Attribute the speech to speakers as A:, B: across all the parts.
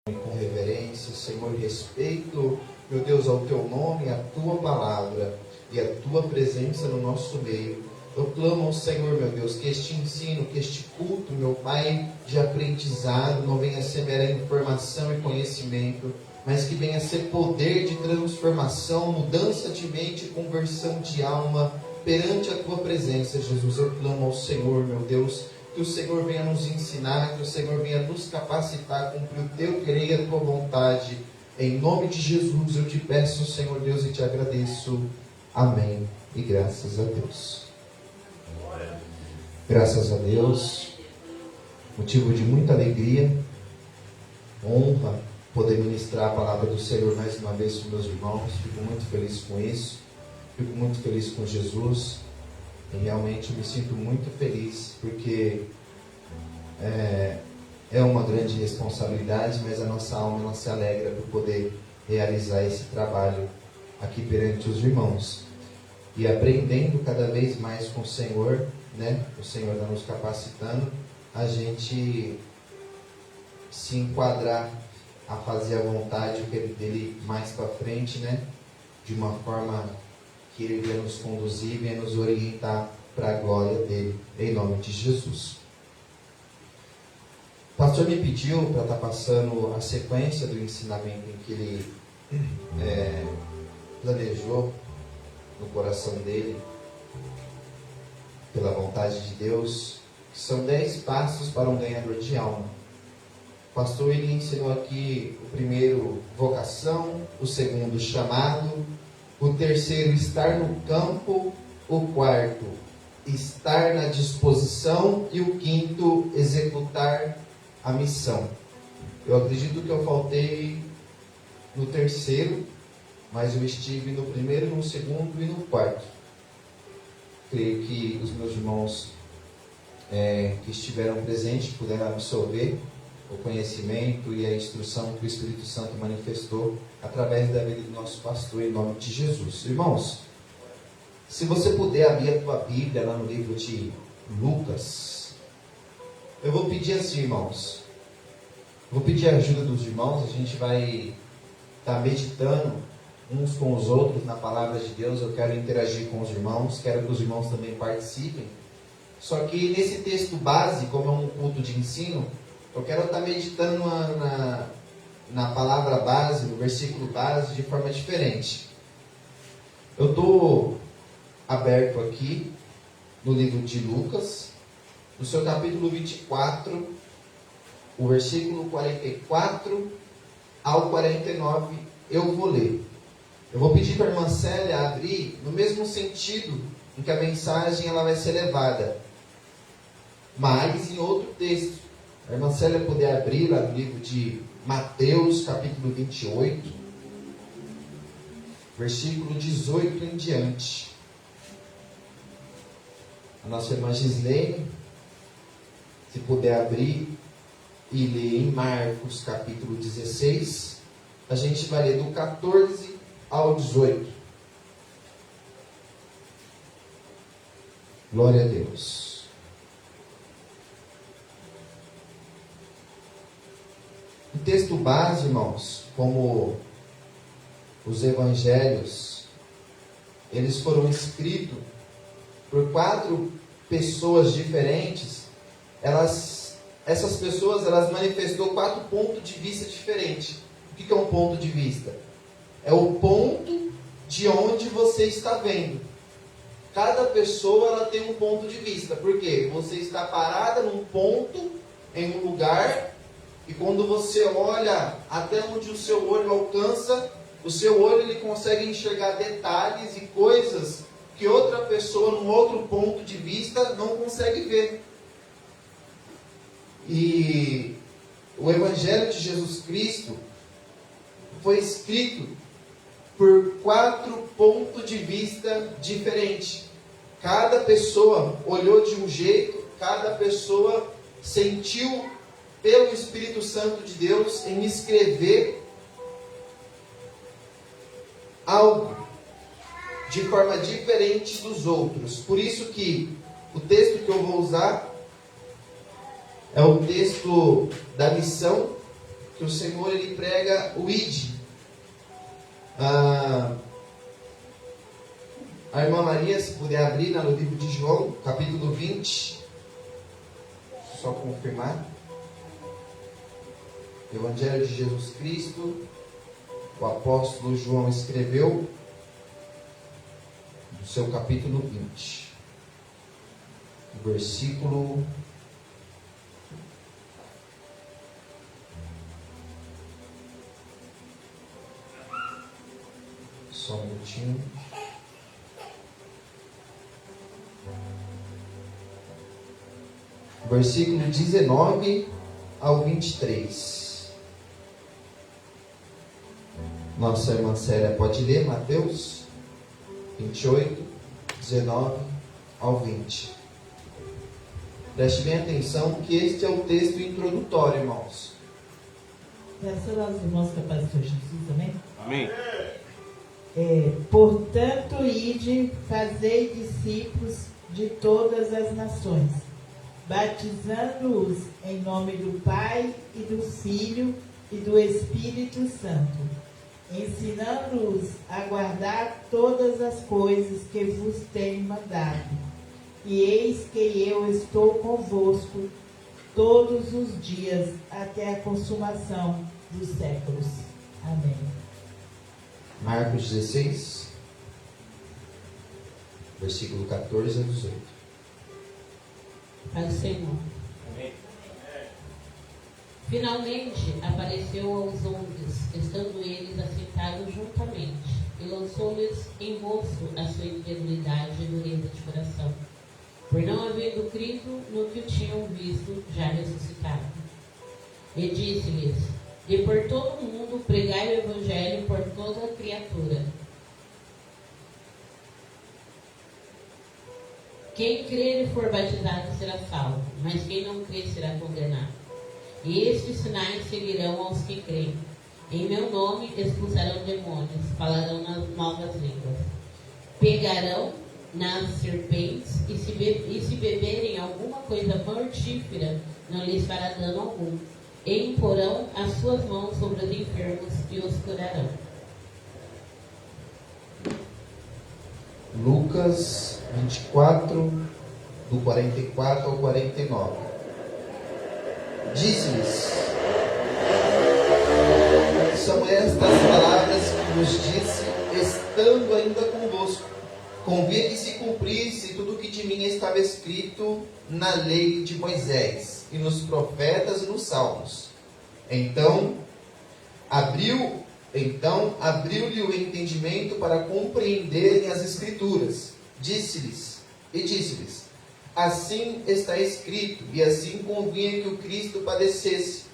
A: Com reverência, Senhor, respeito, meu Deus, ao teu nome, a tua palavra e a tua presença no nosso meio. Eu clamo ao Senhor, meu Deus, que este ensino, que este culto, meu Pai, de aprendizado, não venha ser mera informação e conhecimento, mas que venha ser poder de transformação, mudança de mente, conversão de alma perante a tua presença, Jesus. Eu clamo ao Senhor, meu Deus, que o Senhor venha nos ensinar, que o Senhor venha nos capacitar a cumprir o teu querer e a tua vontade. Em nome de Jesus eu te peço, Senhor Deus, e te agradeço. Amém. E graças a Deus. Graças a Deus. Motivo de muita alegria, honra, poder ministrar a palavra do Senhor mais uma vez com meus irmãos. Fico muito feliz com isso. Fico muito feliz com Jesus. E realmente me sinto muito feliz, porque é uma grande responsabilidade, mas a nossa alma ela se alegra por poder realizar esse trabalho aqui perante os irmãos. E aprendendo cada vez mais com o Senhor, né? O Senhor está nos capacitando a gente se enquadrar a fazer a vontade dele mais para frente, né? De uma forma que Ele venha nos conduzir, venha nos orientar para a glória dele, em nome de Jesus. O pastor me pediu para estar passando a sequência do ensinamento em que ele planejou no coração dele, pela vontade de Deus, que são 10 passos para um ganhador de alma. O pastor ele ensinou aqui o primeiro, vocação, o segundo, chamado, o terceiro, estar no campo, o quarto, estar na disposição e o quinto, executar a missão. Eu acredito que eu faltei no terceiro, mas eu estive no primeiro, no segundo e no quarto. Creio que os meus irmãos que estiveram presentes puderam absorver o conhecimento e a instrução que o Espírito Santo manifestou através da vida do nosso pastor, em nome de Jesus. Irmãos, se você puder abrir a tua Bíblia lá no livro de Lucas, eu vou pedir assim, irmãos, vou pedir a ajuda dos irmãos, a gente vai estar meditando uns com os outros na palavra de Deus. Eu quero interagir com os irmãos, quero que os irmãos também participem. Só que nesse texto base, como é um culto de ensino, eu quero estar meditando na palavra base, no versículo base, de forma diferente. Eu estou aberto aqui no livro de Lucas, no seu capítulo 24, o versículo 44 ao 49, eu vou ler. Eu vou pedir para a irmã Célia abrir no mesmo sentido em que a mensagem ela vai ser levada, mas em outro texto. A irmã Célia puder abrir lá no livro de Mateus, capítulo 28, versículo 18 em diante. A nossa irmã Gislene, se puder abrir e ler em Marcos, capítulo 16, a gente vai ler do 14 ao 18. Glória a Deus. O texto base, irmãos, como os evangelhos, eles foram escritos por 4 pessoas diferentes. Essas pessoas, elas manifestou 4 pontos de vista diferentes. O que é um ponto de vista? É o ponto de onde você está vendo. Cada pessoa ela tem um ponto de vista. Por quê? Você está parada num ponto, em um lugar, e quando você olha até onde o seu olho alcança, o seu olho ele consegue enxergar detalhes e coisas que outra pessoa, num outro ponto de vista, não consegue ver. E o Evangelho de Jesus Cristo foi escrito por 4 pontos de vista diferentes. Cada pessoa olhou de um jeito, cada pessoa sentiu pelo Espírito Santo de Deus em escrever algo de forma diferente dos outros. Por isso que o texto que eu vou usar é o texto da missão, que o Senhor ele prega o ide. A irmã Maria, se puder abrir no livro de João, capítulo 20. Só confirmar. Evangelho de Jesus Cristo, o apóstolo João escreveu no seu capítulo 20, o versículo só um minutinho. Versículo 19 ao 23. Nossa irmã Célia pode ler Mateus 28, 19 ao 20. Preste bem atenção que este é o texto introdutório, irmãos.
B: Graças aos irmãos que é paz do Senhor Jesus, amém?
C: Amém.
B: Portanto, ide, fazei discípulos de todas as nações, batizando-os em nome do Pai e do Filho e do Espírito Santo, ensinando-os a guardar todas as coisas que vos tenho mandado. E eis que eu estou convosco todos os dias até a consumação dos séculos. Amém.
A: Marcos 16, versículo 14 a 18.
D: Pai do Senhor.
C: Amém.
D: Finalmente apareceu aos 11, estando eles assentados juntamente, e lançou-lhes em rosto a sua incredulidade e dureza de coração, por não havendo crido no que o tinham visto já ressuscitado. E disse-lhes: E por todo o mundo pregai o Evangelho por toda a criatura. Quem crer e for batizado será salvo, mas quem não crer será condenado. E estes sinais seguirão aos que creem. Em meu nome expulsarão demônios, falarão nas novas línguas, pegarão nas serpentes, e se beberem alguma coisa mortífera, não lhes fará dano algum. E imporão as suas mãos sobre os enfermos e os curarão.
A: Lucas 24, do 44 ao 49. Disse-lhes: São estas palavras que vos disse, estando ainda convosco. Convia que se cumprisse tudo o que de mim estava escrito na lei de Moisés, e nos profetas e nos salmos. Então abriu-lhe o entendimento para compreenderem as Escrituras. Disse-lhes: Assim está escrito, e assim convinha que o Cristo padecesse,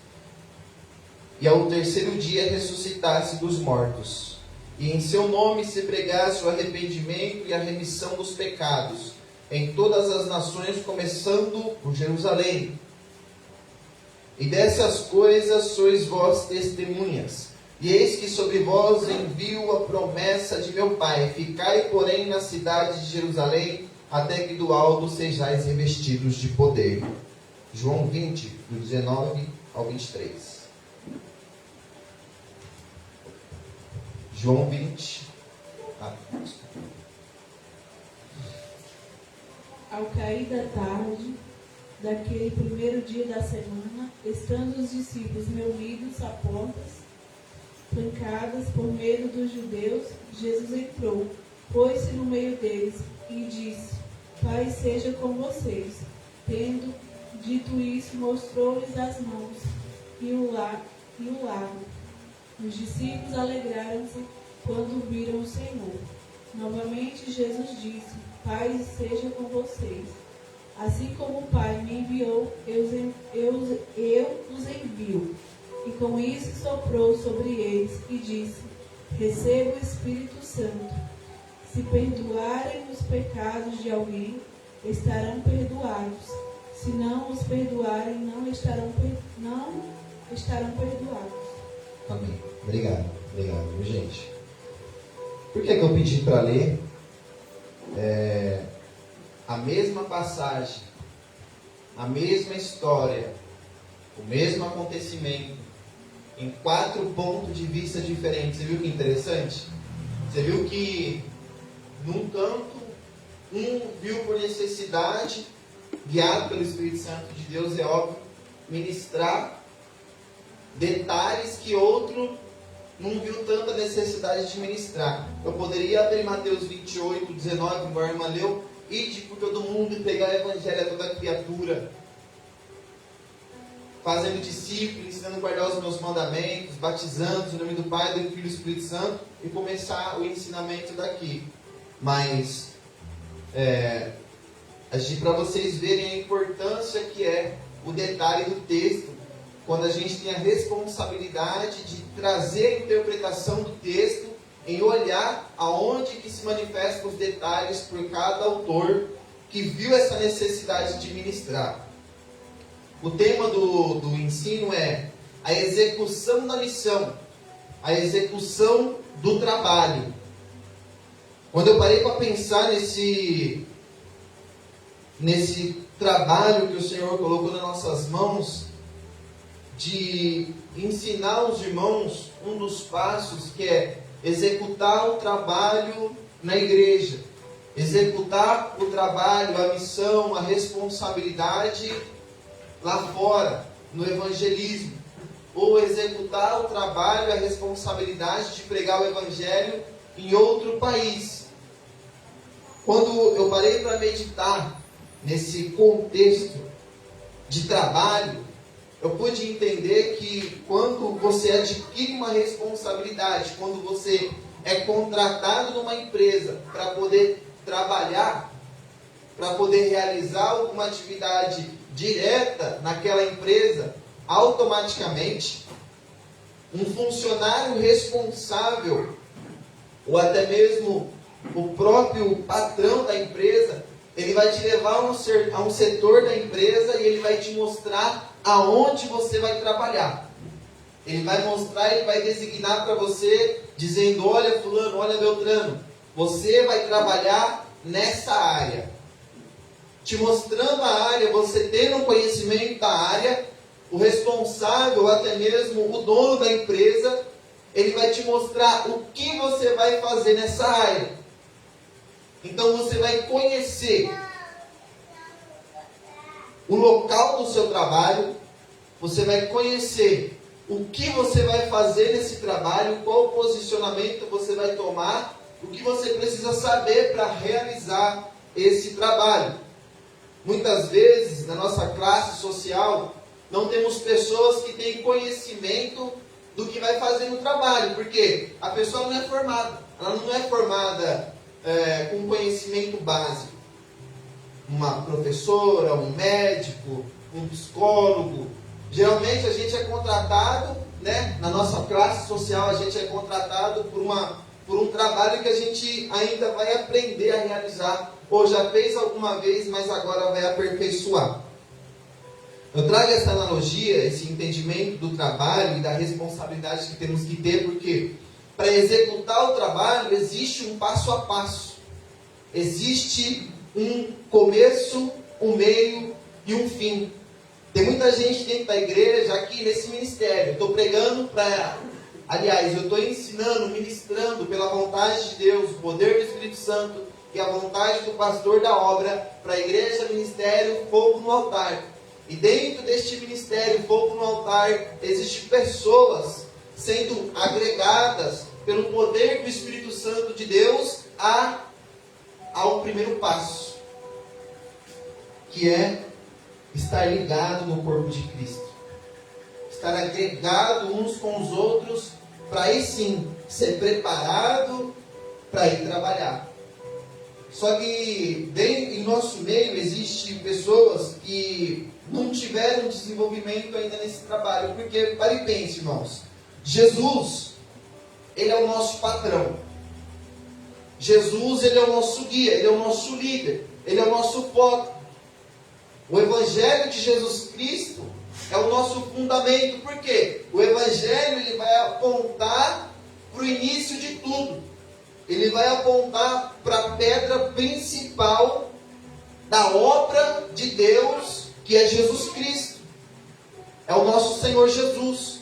A: e ao terceiro dia ressuscitasse dos mortos, e em seu nome se pregasse o arrependimento e a remissão dos pecados, em todas as nações, começando por Jerusalém. E dessas coisas sois vós testemunhas. E eis que sobre vós envio a promessa de meu Pai. Ficai, porém, na cidade de Jerusalém, até que do alto sejais revestidos de poder. João 20, do 19 ao 23. João 20.
E: Ao cair da tarde, daquele primeiro dia da semana, estando os discípulos reunidos a portas, trancadas por medo dos judeus, Jesus entrou, pôs-se no meio deles e disse: Pai seja com vocês. Tendo dito isso, mostrou-lhes as mãos e o lado. Os discípulos alegraram-se quando viram o Senhor. Novamente Jesus disse: Pai seja com vocês. Assim como o Pai me enviou, eu os envio. E com isso soprou sobre eles e disse: Receba o Espírito Santo. Se perdoarem os pecados de alguém, estarão perdoados. Se não os perdoarem, não estarão perdoados.
A: Amém. Obrigado, gente. Por que eu pedi para ler a mesma passagem, a mesma história, o mesmo acontecimento em 4 pontos de vista diferentes. Você viu que interessante? Você viu que, num canto, um viu por necessidade, guiado pelo Espírito Santo de Deus, é óbvio, ministrar detalhes que outro não viu tanta necessidade de ministrar. Eu poderia abrir Mateus 28, 19, como a irmã leu, ide por todo mundo e pregar o evangelho a toda criatura, fazendo discípulos, ensinando a guardar os meus mandamentos, batizando no nome do Pai, do Filho e do Espírito Santo, e começar o ensinamento daqui. Mas, para vocês verem a importância que é o detalhe do texto, quando a gente tem a responsabilidade de trazer a interpretação do texto, em olhar aonde que se manifestam os detalhes por cada autor que viu essa necessidade de ministrar. O tema do ensino é a execução da missão, a execução do trabalho. Quando eu parei para pensar nesse trabalho que o Senhor colocou nas nossas mãos, de ensinar os irmãos um dos passos que é executar o trabalho na igreja, executar o trabalho, a missão, a responsabilidade lá fora, no evangelismo, ou executar o trabalho, a responsabilidade de pregar o evangelho em outro país. Quando eu parei para meditar nesse contexto de trabalho, eu pude entender que quando você adquire uma responsabilidade, quando você é contratado numa empresa para poder trabalhar, para poder realizar alguma atividade direta naquela empresa, automaticamente, um funcionário responsável, ou até mesmo o próprio patrão da empresa, ele vai te levar a um setor da empresa e ele vai te mostrar aonde você vai trabalhar. Ele vai mostrar, ele vai designar para você, dizendo, olha fulano, olha Beltrano, você vai trabalhar nessa área. Te mostrando a área, você tendo um conhecimento da área, o responsável, até mesmo o dono da empresa, ele vai te mostrar o que você vai fazer nessa área. Então você vai conhecer o local do seu trabalho, você vai conhecer o que você vai fazer nesse trabalho, qual o posicionamento você vai tomar, o que você precisa saber para realizar esse trabalho. Muitas vezes, na nossa classe social, não temos pessoas que têm conhecimento do que vai fazer no trabalho, porque a pessoa não é formada, ela não é formada com conhecimento básico. Uma professora, um médico, um psicólogo. Geralmente a gente é contratado, na nossa classe social, a gente é contratado por um trabalho que a gente ainda vai aprender a realizar, ou já fez alguma vez, mas agora vai aperfeiçoar. Eu trago essa analogia, esse entendimento do trabalho e da responsabilidade que temos que ter, porque para executar o trabalho existe um passo a passo. Existe um começo, um meio e um fim. Tem muita gente dentro da igreja, aqui nesse ministério. Eu estou pregando eu estou ensinando, ministrando pela vontade de Deus, o poder do Espírito Santo e a vontade do pastor da obra para a igreja, ministério, fogo no altar. E dentro deste ministério, fogo no altar, existem pessoas sendo agregadas pelo poder do Espírito Santo de Deus ao primeiro passo, que é estar ligado no corpo de Cristo, estar agregado uns com os outros, para aí sim ser preparado para ir trabalhar. Só que em nosso meio existem pessoas que não tiveram desenvolvimento ainda nesse trabalho, porque, para e pense, irmãos, Jesus, ele é o nosso patrão. Jesus, ele é o nosso guia, ele é o nosso líder, ele é o nosso foco. O Evangelho de Jesus Cristo é o nosso fundamento. Por quê? O Evangelho ele vai apontar para o início de tudo. Ele vai apontar para a pedra principal da obra de Deus, que é Jesus Cristo. É o nosso Senhor Jesus.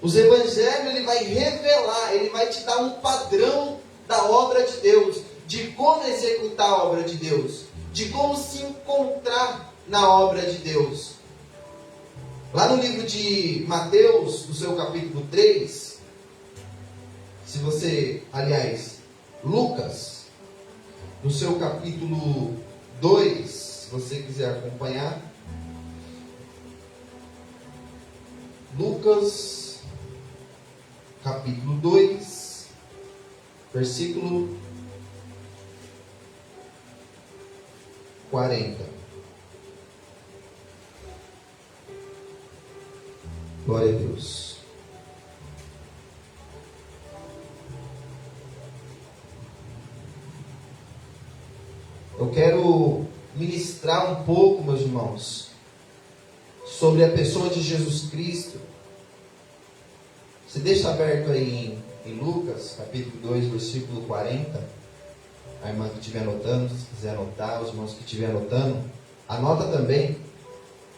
A: Os evangelhos, ele vai revelar, ele vai te dar um padrão da obra de Deus, de como executar a obra de Deus, de como se encontrar na obra de Deus. Lá no livro de Mateus, no seu capítulo 3, Lucas, no seu capítulo 2, se você quiser acompanhar, Lucas, capítulo 2, versículo 40. Glória a Deus. Eu quero ministrar um pouco, meus irmãos, sobre a pessoa de Jesus Cristo. Você deixa aberto aí em Lucas, capítulo 2, versículo 40. A irmã que estiver anotando, se quiser anotar, os irmãos que estiver anotando, anota também.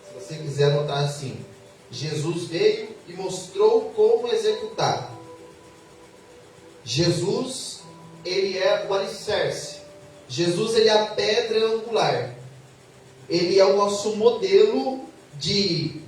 A: Se você quiser anotar assim: Jesus veio e mostrou como executar. Jesus, ele é o alicerce. Jesus, ele é a pedra angular. Ele é o nosso modelo de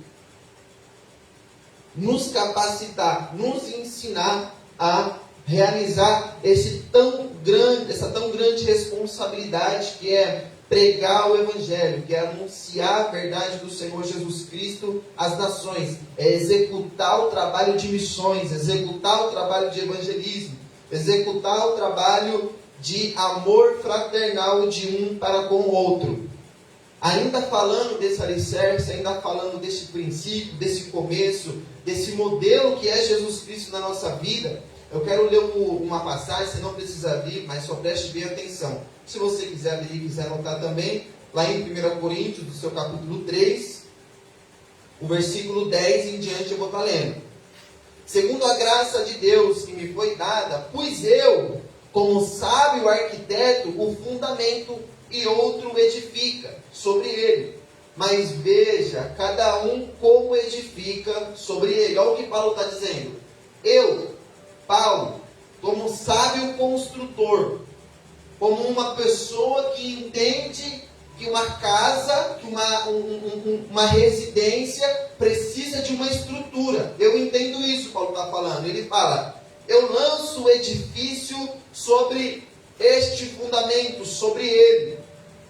A: nos capacitar, nos ensinar a realizar essa tão grande responsabilidade que é pregar o Evangelho, que é anunciar a verdade do Senhor Jesus Cristo às nações, é executar o trabalho de missões, executar o trabalho de evangelismo, executar o trabalho de amor fraternal de um para com o outro. Ainda falando desse alicerce, ainda falando desse princípio, desse começo, desse modelo que é Jesus Cristo na nossa vida, eu quero ler uma passagem, você não precisa abrir, mas só preste bem atenção. Se você quiser ler e quiser anotar também, lá em 1 Coríntios, do seu capítulo 3, o versículo 10 em diante eu vou estar lendo. Segundo a graça de Deus que me foi dada, pus eu, como sábio arquiteto, o fundamento e outro edifica sobre ele. Mas veja, cada um como edifica sobre ele. Olha o que Paulo está dizendo. Eu, Paulo, como sábio construtor, como uma pessoa que entende que uma casa, que uma residência precisa de uma estrutura. Eu entendo isso, Paulo está falando. Ele fala, eu lanço o edifício sobre este fundamento, sobre ele.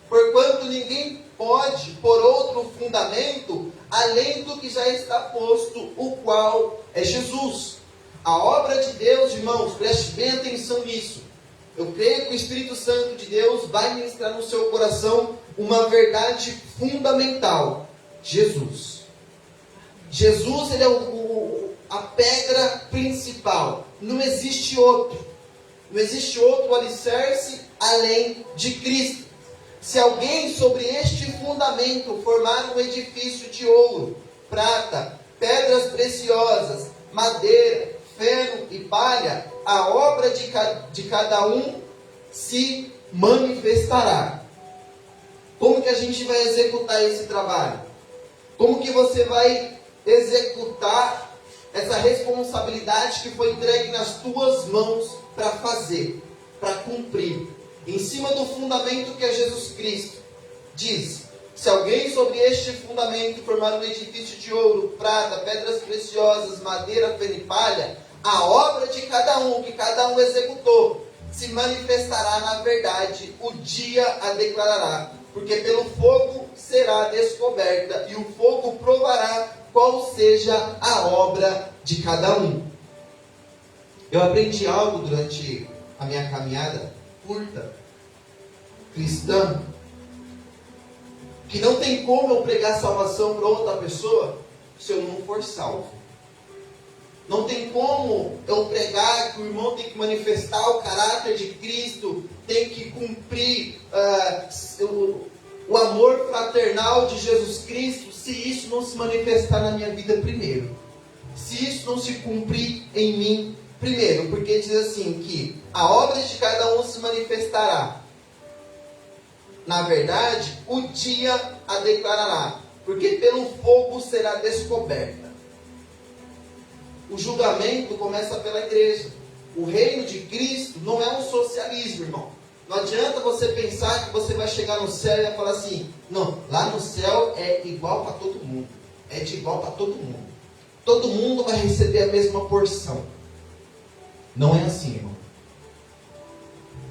A: Porquanto ninguém pode pôr outro fundamento além do que já está posto, o qual é Jesus. A obra de Deus, irmãos, preste bem atenção nisso. Eu creio que o Espírito Santo de Deus vai ministrar no seu coração uma verdade fundamental. Jesus. Jesus, ele é a pedra principal. Não existe outro. Não existe outro alicerce além de Cristo. Se alguém sobre este fundamento formar um edifício de ouro, prata, pedras preciosas, madeira, feno e palha, a obra de cada um se manifestará. Como que a gente vai executar esse trabalho? Como que você vai executar essa responsabilidade que foi entregue nas tuas mãos para fazer, para cumprir? Em cima do fundamento que é Jesus Cristo, diz: se alguém sobre este fundamento formar um edifício de ouro, prata, pedras preciosas, madeira, feno e palha, a obra de cada um, que cada um executou, se manifestará na verdade, o dia a declarará, porque pelo fogo será descoberta, e o fogo provará qual seja a obra de cada um. Eu aprendi algo durante a minha caminhada curta, cristã, que não tem como eu pregar salvação para outra pessoa se eu não for salvo. Não tem como eu pregar que o irmão tem que manifestar o caráter de Cristo, tem que cumprir o amor fraternal de Jesus Cristo, se isso não se manifestar na minha vida primeiro. Se isso não se cumprir em mim primeiro. Porque diz assim que a obra de cada um se manifestará. Na verdade, o dia a declarará, porque pelo fogo será descoberta. o julgamento começa pela igreja. O reino de Cristo não é um socialismo, irmão. Não adianta você pensar que você vai chegar no céu e vai falar assim, não, lá no céu é igual para todo mundo. É de igual para todo mundo. Todo mundo vai receber a mesma porção. Não é assim, irmão.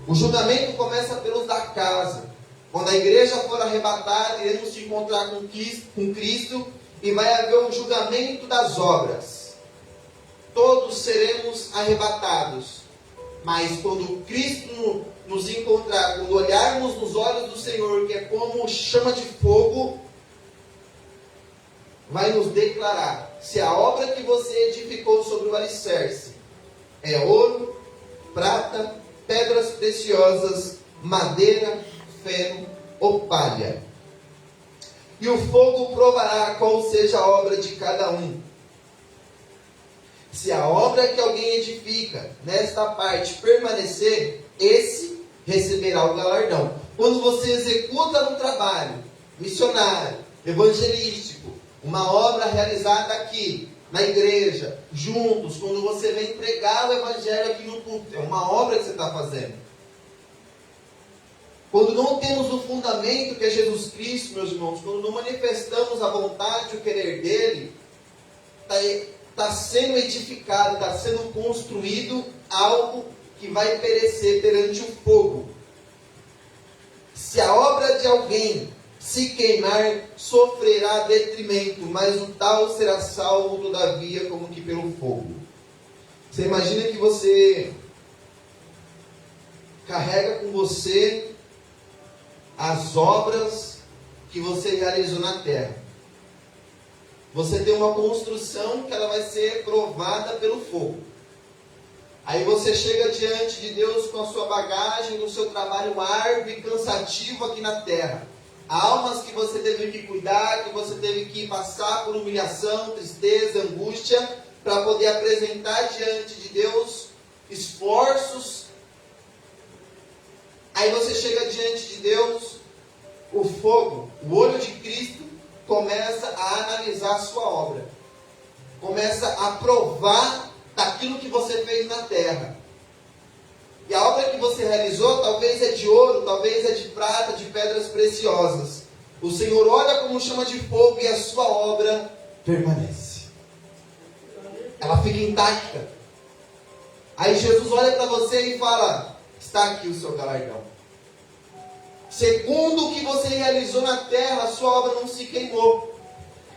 A: O julgamento começa pelos da casa. Quando a igreja for arrebatada, iremos se encontrar com Cristo e vai haver um julgamento das obras. Todos seremos arrebatados. Mas quando Cristo nos encontrar, quando olharmos nos olhos do Senhor, que é como chama de fogo, vai nos declarar se a obra que você edificou sobre o alicerce é ouro, prata, pedras preciosas, madeira, feno ou palha. E o fogo provará qual seja a obra de cada um. Se a obra que alguém edifica nesta parte permanecer, esse receberá o galardão. Quando você executa um trabalho missionário, evangelístico, uma obra realizada aqui na igreja, juntos, quando você vem pregar o evangelho aqui no culto, é uma obra que você está fazendo. Quando não temos o fundamento que é Jesus Cristo, meus irmãos, quando não manifestamos a vontade e o querer dele, está sendo edificado, está sendo construído algo que vai perecer perante o fogo. Se a obra de alguém se queimar, sofrerá detrimento, mas o tal será salvo todavia como que pelo fogo. Você imagina que você carrega com você as obras que você realizou na terra. Você tem uma construção que ela vai ser provada pelo fogo. Aí você chega diante de Deus com a sua bagagem, no seu trabalho árduo e cansativo aqui na terra. Almas que você teve que cuidar, que você teve que passar por humilhação, tristeza, angústia, para poder apresentar diante de Deus esforços. Aí você chega diante de Deus, o fogo, o olho de Cristo, começa a analisar a sua obra. Começa a provar daquilo que você fez na terra. E a obra que você realizou, talvez é de ouro, talvez é de prata, de pedras preciosas. O Senhor olha como chama de fogo e a sua obra permanece. Ela fica intacta. Aí Jesus olha para você e fala, está aqui o seu galardão. Segundo o que você realizou na terra, a sua obra não se queimou.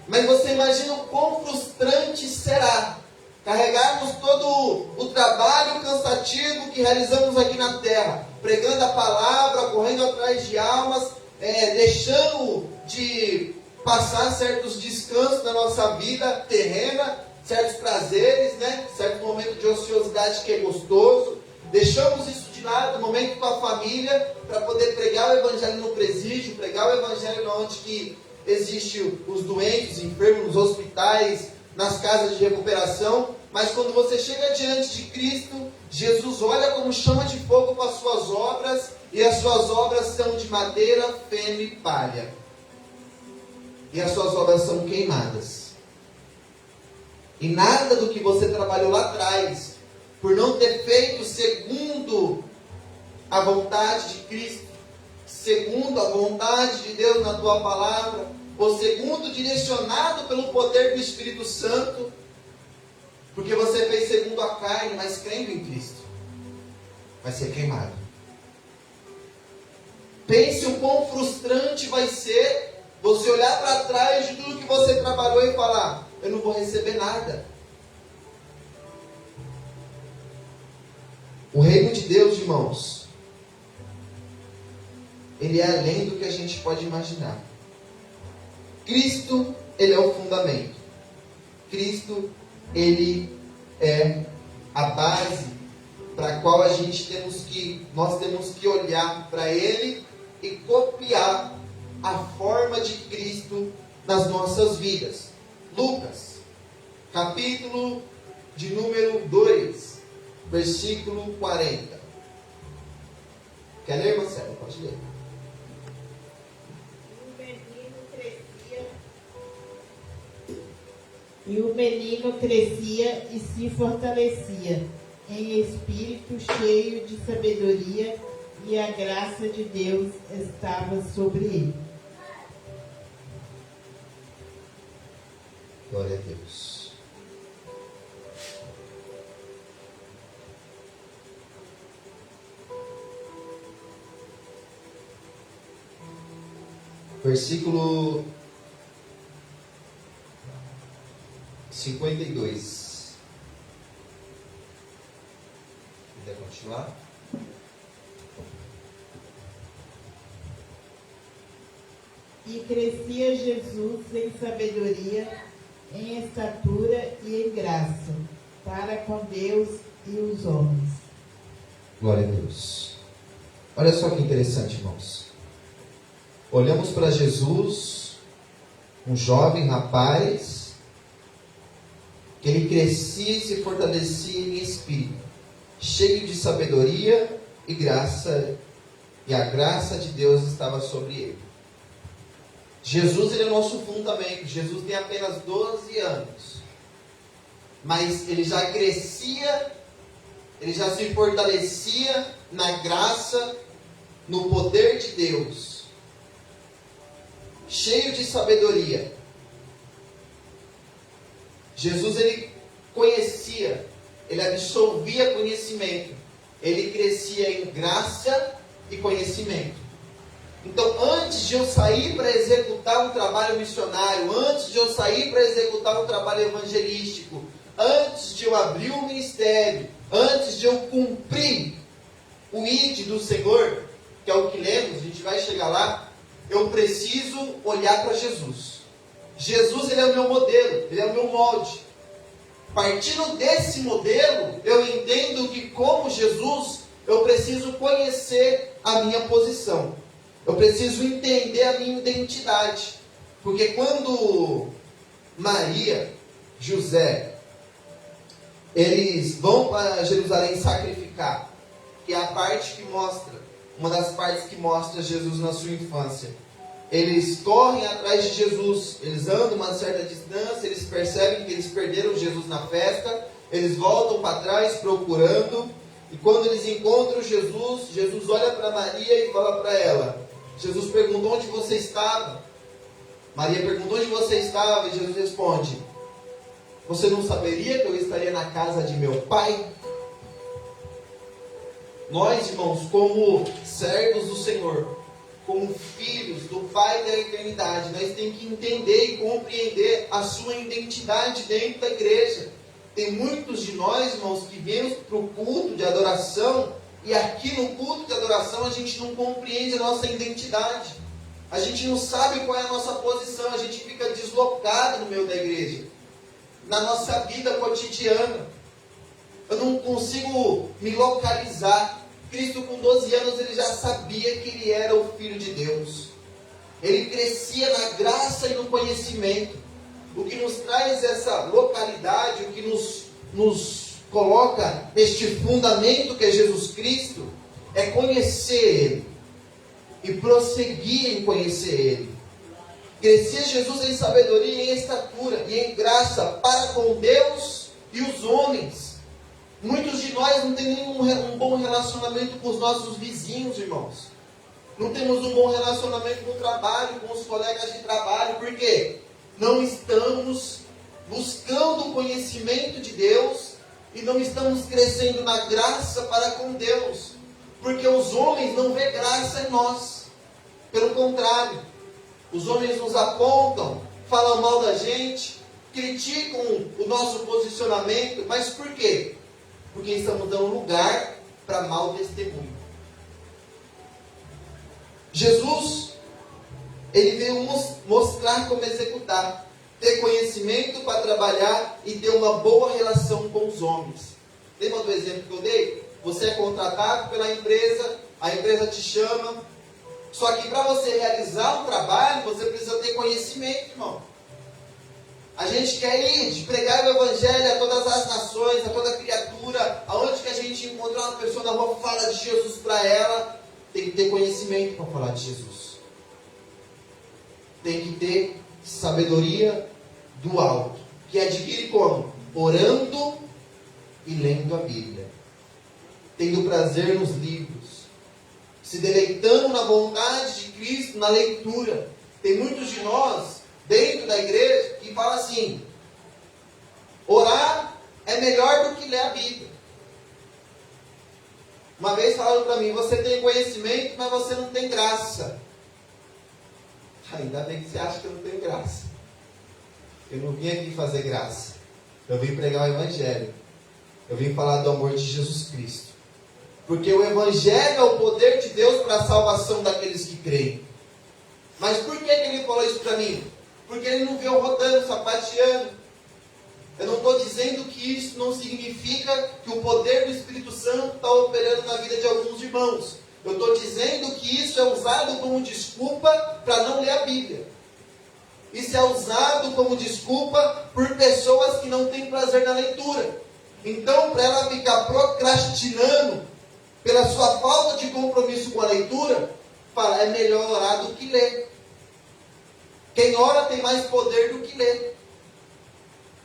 A: Mas você imagina o quão frustrante será carregarmos todo o trabalho cansativo que realizamos aqui na terra, pregando a palavra, correndo atrás de almas, deixando de passar certos descansos na nossa vida terrena, certos prazeres, certo momento de ociosidade que é gostoso. Deixamos isso de lado, momento com a família, para poder pregar o evangelho no presídio, pregar o evangelho onde que existe os doentes, enfermos, nos hospitais, nas casas de recuperação. Mas quando você chega diante de Cristo, Jesus olha como chama de fogo para as suas obras, e as suas obras são de madeira, feno e palha. E as suas obras são queimadas. E nada do que você trabalhou lá atrás, por não ter feito segundo a vontade de Cristo, segundo a vontade de Deus na tua palavra, ou segundo direcionado pelo poder do Espírito Santo, porque você fez segundo a carne, mas crendo em Cristo, vai ser queimado. Pense o quão frustrante vai ser você olhar para trás de tudo que você trabalhou e falar, eu não vou receber nada. O reino de Deus, irmãos, ele é além do que a gente pode imaginar. Cristo, ele é o fundamento. Cristo, ele é a base para a qual nós temos que olhar para ele e copiar a forma de Cristo nas nossas vidas. Lucas, capítulo de número 2, versículo 40. Quer ler, Marcelo? Pode ler.
B: E o menino crescia e se fortalecia em espírito, cheio de sabedoria, e a graça de Deus estava sobre ele.
A: Glória a Deus. Versículo 52. Quer continuar?
B: E crescia Jesus em sabedoria, em estatura e em graça, para com Deus e os homens.
A: Glória a Deus. Olha só que interessante, irmãos. Olhamos para Jesus, um jovem rapaz, que ele crescia e se fortalecia em espírito, cheio de sabedoria e graça, e a graça de Deus estava sobre ele. Jesus, ele é o nosso fundamento. Jesus tem apenas 12 anos, mas ele já crescia, ele já se fortalecia na graça, no poder de Deus, cheio de sabedoria. Jesus, ele conhecia, ele absorvia conhecimento, ele crescia em graça e conhecimento. Então, antes de eu sair para executar um trabalho missionário, antes de eu sair para executar um trabalho evangelístico, antes de eu abrir um ministério, antes de eu cumprir o ID do Senhor, que é o que lemos, a gente vai chegar lá, eu preciso olhar para Jesus. Jesus, ele é o meu modelo, ele é o meu molde. Partindo desse modelo, eu entendo que, como Jesus, eu preciso conhecer a minha posição. Eu preciso entender a minha identidade. Porque quando Maria, José, eles vão para Jerusalém sacrificar, que é a parte que mostra, uma das partes que mostra Jesus na sua infância. Eles correm atrás de Jesus, eles andam uma certa distância, eles percebem que eles perderam Jesus na festa, eles voltam para trás procurando, e quando eles encontram Jesus, Jesus olha para Maria e fala para ela. Jesus perguntou onde você estava. Maria perguntou onde você estava, e Jesus responde: você não saberia que eu estaria na casa de meu pai? Nós, irmãos, como servos do Senhor, como filhos do Pai da eternidade, nós temos que entender e compreender a sua identidade dentro da igreja. Tem muitos de nós, irmãos, que viemos para o culto de adoração, e aqui no culto de adoração a gente não compreende a nossa identidade. A gente não sabe qual é a nossa posição, a gente fica deslocado no meio da igreja, na nossa vida cotidiana. Eu não consigo me localizar. Cristo, com 12 anos, ele já sabia que ele era o Filho de Deus. Ele crescia na graça e no conhecimento. O que nos traz essa localidade, o que nos coloca neste fundamento que é Jesus Cristo, é conhecer Ele e prosseguir em conhecer Ele. Crescia Jesus em sabedoria, em estatura e em graça para com Deus e os homens. Muitos de nós não temos um bom relacionamento com os nossos vizinhos, irmãos. Não temos um bom relacionamento com o trabalho, com os colegas de trabalho. Por quê? Não estamos buscando o conhecimento de Deus e não estamos crescendo na graça para com Deus. Porque os homens não vêem graça em nós. Pelo contrário, os homens nos apontam, falam mal da gente, criticam o nosso posicionamento. Mas por quê? Porque estamos dando lugar para mau testemunho. Jesus, ele veio mostrar como executar, ter conhecimento para trabalhar e ter uma boa relação com os homens. Lembra do exemplo que eu dei? Você é contratado pela empresa, a empresa te chama, só que para você realizar um trabalho, você precisa ter conhecimento, irmão. A gente quer ir pregar o Evangelho a todas as nações, a toda criatura. Aonde que a gente encontrar uma pessoa na rua, fala de Jesus para ela. Tem que ter conhecimento para falar de Jesus. Tem que ter sabedoria do alto, que adquire como? Orando e lendo a Bíblia, tendo prazer nos livros, se deleitando na vontade de Cristo, na leitura. Tem muitos de nós, dentro da igreja, que falam assim: orar é melhor do que ler a Bíblia. Uma vez falaram para mim: você tem conhecimento, mas você não tem graça. Ainda bem que você acha que eu não tenho graça. Eu não vim aqui fazer graça. Eu vim pregar o Evangelho. Eu vim falar do amor de Jesus Cristo. Porque o Evangelho é o poder de Deus para a salvação daqueles que creem. Mas por que ele falou isso para mim? Porque ele não veio rodando, sapateando. Eu não estou dizendo que isso não significa que o poder do Espírito Santo está operando na vida de alguns irmãos. Eu estou dizendo que isso é usado como desculpa para não ler a Bíblia. Isso é usado como desculpa por pessoas que não têm prazer na leitura. Então, para ela ficar procrastinando pela sua falta de compromisso com a leitura, fala: é melhor orar do que ler. Quem ora tem mais poder do que lê.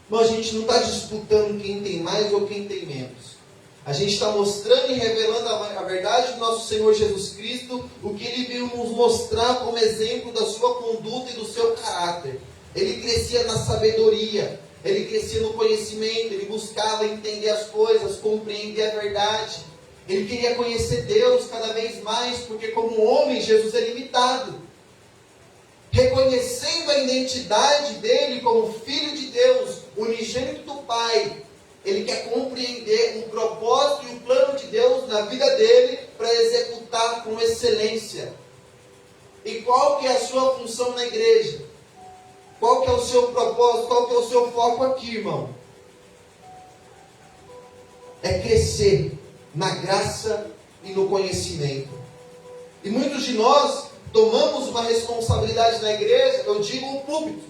A: Mas a gente não está disputando quem tem mais ou quem tem menos. A gente está mostrando e revelando a verdade do nosso Senhor Jesus Cristo, o que Ele veio nos mostrar como exemplo da sua conduta e do seu caráter. Ele crescia na sabedoria, ele crescia no conhecimento, ele buscava entender as coisas, compreender a verdade. Ele queria conhecer Deus cada vez mais, porque como homem, Jesus é limitado. Reconhecendo a identidade dele como Filho de Deus, unigênito do Pai, ele quer compreender o propósito e o plano de Deus na vida dele para executar com excelência. E qual que é a sua função na igreja? Qual que é o seu propósito? Qual que é o seu foco aqui, irmão? É crescer na graça e no conhecimento. E muitos de nós tomamos uma responsabilidade na igreja, eu digo o púlpito.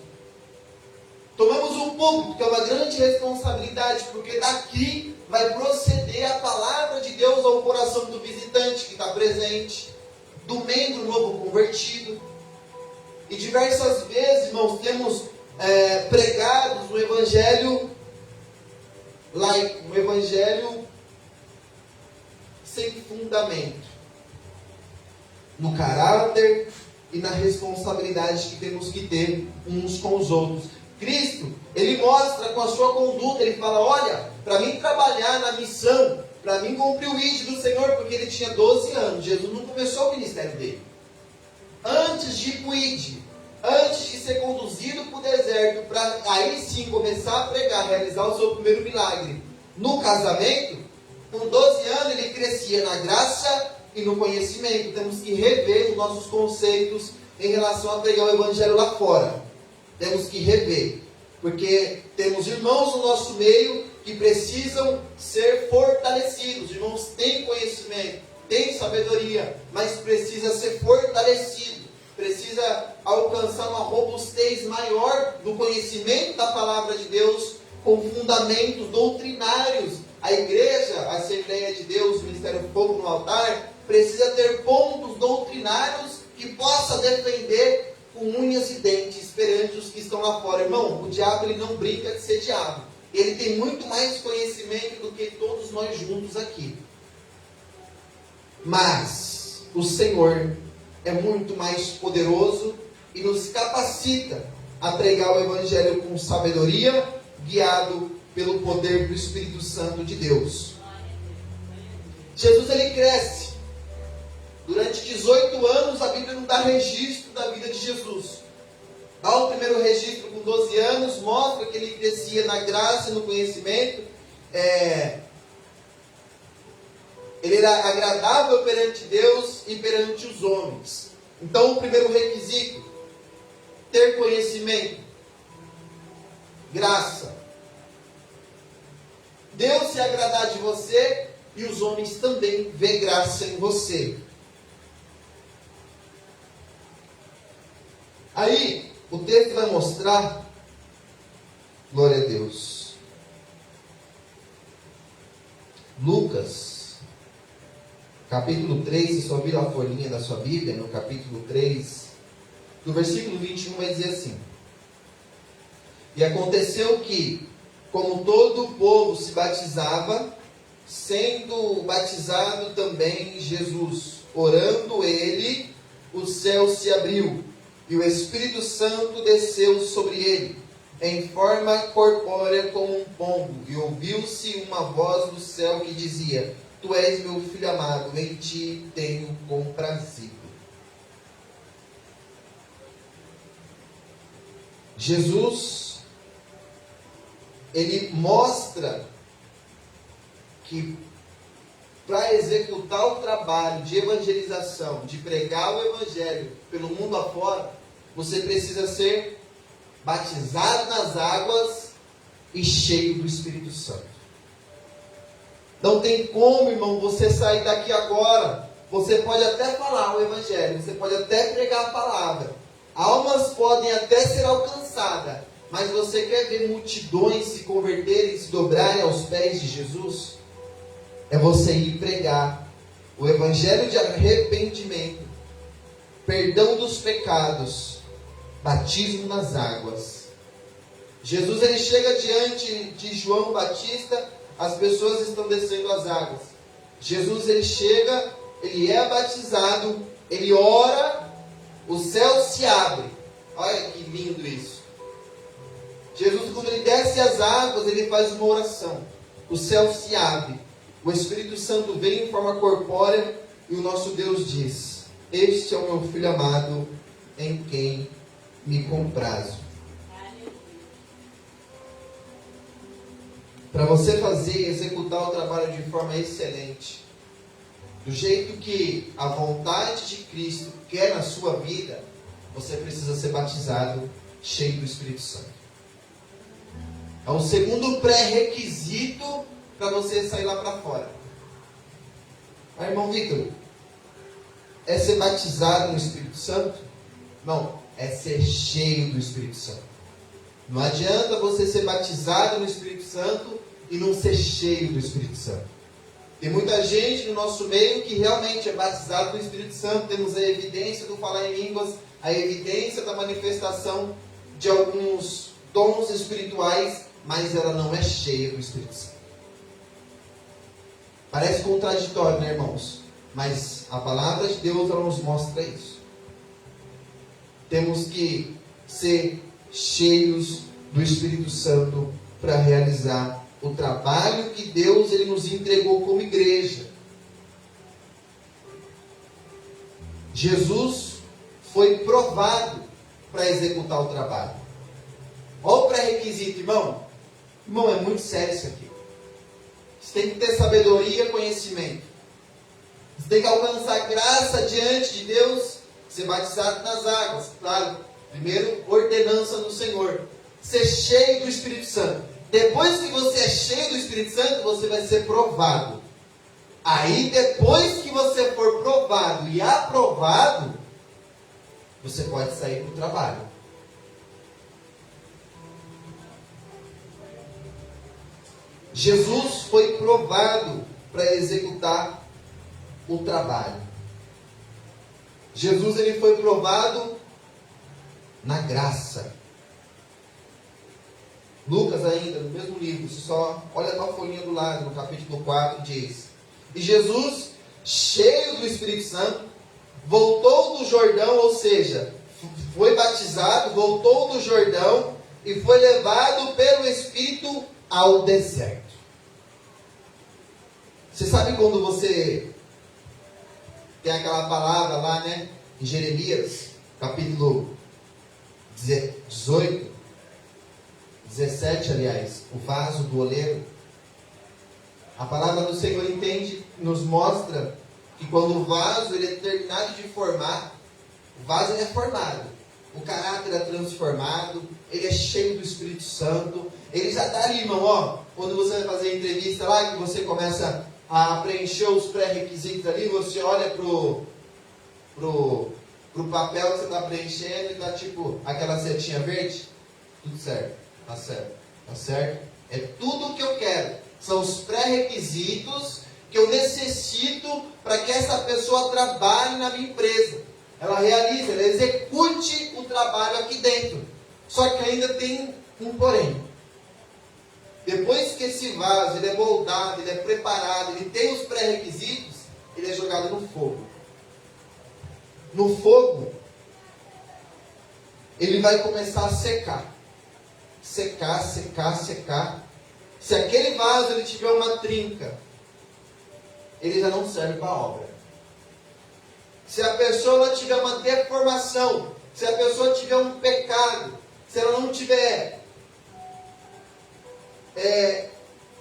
A: Tomamos um púlpito, que é uma grande responsabilidade, porque daqui vai proceder a palavra de Deus ao coração do visitante que está presente, do membro novo convertido. E diversas vezes, irmãos, temos pregados um evangelho laico, um evangelho sem fundamento, no caráter e na responsabilidade que temos que ter uns com os outros. Cristo, ele mostra com a sua conduta, ele fala: olha, para mim trabalhar na missão, para mim cumprir o ID do Senhor, porque ele tinha 12 anos, Jesus não começou o ministério dele. Antes de ir para o ID, antes de ser conduzido para o deserto, para aí sim começar a pregar, realizar o seu primeiro milagre no casamento, com 12 anos ele crescia na graça e no conhecimento. Temos que rever os nossos conceitos em relação a pregar o evangelho lá fora. Temos que rever, porque temos irmãos no nosso meio que precisam ser fortalecidos. Os irmãos têm conhecimento, têm sabedoria, mas precisa ser fortalecido. Precisa alcançar uma robustez maior do conhecimento da palavra de Deus, com fundamentos doutrinários. A igreja, a Assembleia de Deus, o Ministério Fogo no Altar, precisa ter pontos doutrinários que possa defender com unhas e dentes perante os que estão lá fora. Irmão, o diabo ele não brinca de ser diabo. Ele tem muito mais conhecimento do que todos nós juntos aqui. Mas o Senhor é muito mais poderoso e nos capacita a pregar o Evangelho com sabedoria, guiado pelo poder do Espírito Santo de Deus. Jesus ele cresce. Durante 18 anos a Bíblia não dá registro da vida de Jesus. Dá o primeiro registro com 12 anos, mostra que ele crescia na graça e no conhecimento. Ele era agradável perante Deus e perante os homens. Então o primeiro requisito, ter conhecimento, graça. Deus se agradar de você e os homens também vê graça em você. Aí, o texto vai mostrar, glória a Deus, Lucas, capítulo 3, se só vira a folhinha da sua Bíblia, no capítulo 3, no versículo 21 vai dizer assim: E aconteceu que, como todo o povo se batizava, sendo batizado também Jesus, orando ele, o céu se abriu, e o Espírito Santo desceu sobre ele, em forma corpórea como um pombo, e ouviu-se uma voz do céu que dizia: Tu és meu filho amado, em ti tenho comprazido. Jesus, ele mostra que para executar o trabalho de evangelização, de pregar o evangelho pelo mundo afora, você precisa ser batizado nas águas e cheio do Espírito Santo. Não tem como, irmão, você sair daqui agora. Você pode até falar o evangelho, você pode até pregar a palavra, almas podem até ser alcançadas, mas você quer ver multidões se converterem, se dobrarem aos pés de Jesus? É você ir pregar o evangelho de arrependimento, perdão dos pecados, batismo nas águas. Jesus, ele chega diante de João Batista, as pessoas estão descendo as águas. Jesus, ele chega, ele é batizado, ele ora, o céu se abre. Olha que lindo isso. Jesus, quando ele desce as águas, ele faz uma oração. O céu se abre. O Espírito Santo vem em forma corpórea e o nosso Deus diz: Este é o meu filho amado, em quem me comprazo. Para você fazer e executar o trabalho de forma excelente, do jeito que a vontade de Cristo quer na sua vida, você precisa ser batizado, cheio do Espírito Santo. É o segundo pré-requisito para você sair lá para fora. Mas, irmão Victor, é ser batizado no Espírito Santo? Não, é ser cheio do Espírito Santo. Não adianta você ser batizado no Espírito Santo e não ser cheio do Espírito Santo. Tem muita gente no nosso meio que realmente é batizado no Espírito Santo. Temos a evidência do falar em línguas, a evidência da manifestação de alguns dons espirituais, mas ela não é cheia do Espírito Santo. Parece contraditório, né, irmãos? Mas a palavra de Deus, ela nos mostra isso. Temos que ser cheios do Espírito Santo para realizar o trabalho que Deus, ele nos entregou como igreja. Jesus foi provado para executar o trabalho. Olha o pré-requisito, irmão. Irmão, é muito sério isso aqui. Você tem que ter sabedoria e conhecimento. Você tem que alcançar graça diante de Deus, ser batizado nas águas. Claro, primeiro, ordenança do Senhor. Ser cheio do Espírito Santo. Depois que você é cheio do Espírito Santo, você vai ser provado. Aí, depois que você for provado e aprovado, você pode sair para o trabalho. Jesus foi provado para executar o trabalho. Jesus, ele foi provado na graça. Lucas ainda, no mesmo livro, você só olha uma folhinha do lado, no capítulo 4, diz: E Jesus, cheio do Espírito Santo, voltou do Jordão, ou seja, foi batizado, voltou do Jordão e foi levado pelo Espírito ao deserto. Você sabe quando você tem aquela palavra lá, né, em Jeremias, capítulo 18, 17, aliás, o vaso do oleiro. A palavra do Senhor entende, nos mostra que quando o vaso ele é terminado de formar, o vaso é formado, o caráter é transformado, ele é cheio do Espírito Santo, ele já está ali, irmão, ó, quando você vai fazer a entrevista lá, que você começa a preencher os pré-requisitos ali, você olha pro papel que você está preenchendo e está tipo aquela setinha verde, tudo certo, tá certo, tá certo, é tudo o que eu quero, são os pré-requisitos que eu necessito para que essa pessoa trabalhe na minha empresa, ela realize, ela execute o trabalho aqui dentro. Só que ainda tem um porém. Depois que esse vaso ele é moldado, ele é preparado, ele tem os pré-requisitos, ele é jogado no fogo. No fogo, ele vai começar a secar. Secar, secar, secar. Se aquele vaso ele tiver uma trinca, ele já não serve para a obra. Se a pessoa tiver uma deformação, se a pessoa tiver um pecado, se ela não tiver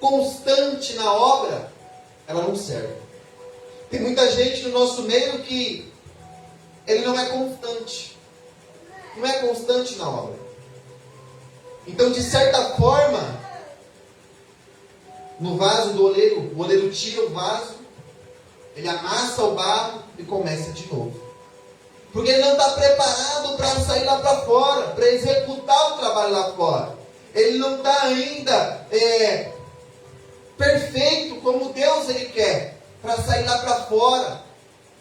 A: constante na obra, ela não serve. Tem muita gente no nosso meio que ele não é constante. Não é constante na obra. Então, de certa forma, no vaso do oleiro, o oleiro tira o vaso, ele amassa o barro e começa de novo. Porque ele não está preparado para sair lá para fora, para executar o trabalho lá fora. Ele não está ainda perfeito como Deus ele quer, para sair lá para fora,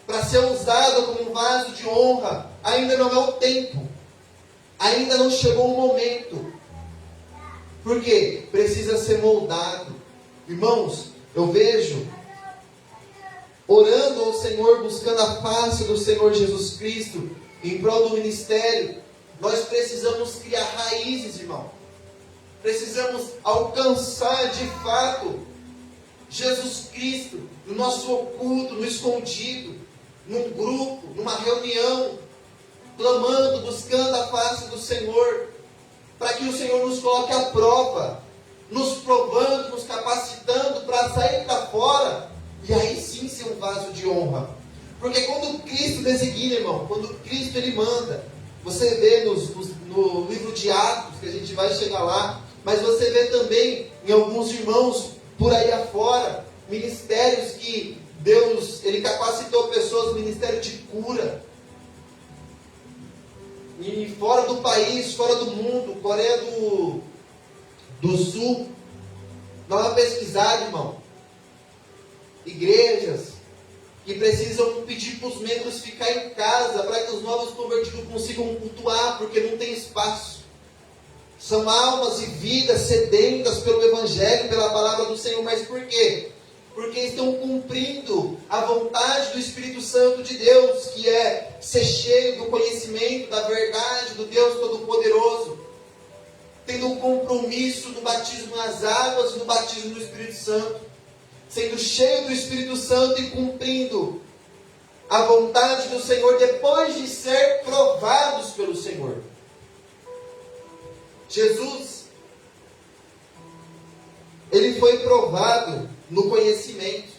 A: para ser usado como um vaso de honra. Ainda não é o tempo. Ainda não chegou o momento. Porque precisa ser moldado. Irmãos, eu vejo orando ao Senhor, buscando a face do Senhor Jesus Cristo, em prol do ministério. Nós precisamos criar raízes, irmão. Precisamos alcançar de fato Jesus Cristo no nosso oculto, no escondido, num grupo, numa reunião, clamando, buscando a face do Senhor, para que o Senhor nos coloque à prova, nos provando, nos capacitando para sair para fora, e aí sim ser um vaso de honra. Porque quando Cristo designa, irmão, quando Cristo ele manda, você vê no livro de Atos, que a gente vai chegar lá, mas você vê também em alguns irmãos por aí afora, ministérios que Deus, ele capacitou pessoas, ministério de cura, e fora do país, fora do mundo, Coreia do Sul. Dá uma pesquisada, irmão. Igrejas que precisam pedir para os membros ficar em casa para que os novos convertidos consigam cultuar, porque não tem espaço. São almas e vidas sedentas pelo Evangelho, pela palavra do Senhor. Mas por quê? Porque estão cumprindo a vontade do Espírito Santo de Deus, que é ser cheio do conhecimento, da verdade, do Deus Todo-Poderoso. Tendo um compromisso no batismo nas águas e no batismo no Espírito Santo. Sendo cheio do Espírito Santo e cumprindo a vontade do Senhor depois de ser provados pelo Senhor. Jesus, ele foi provado no conhecimento.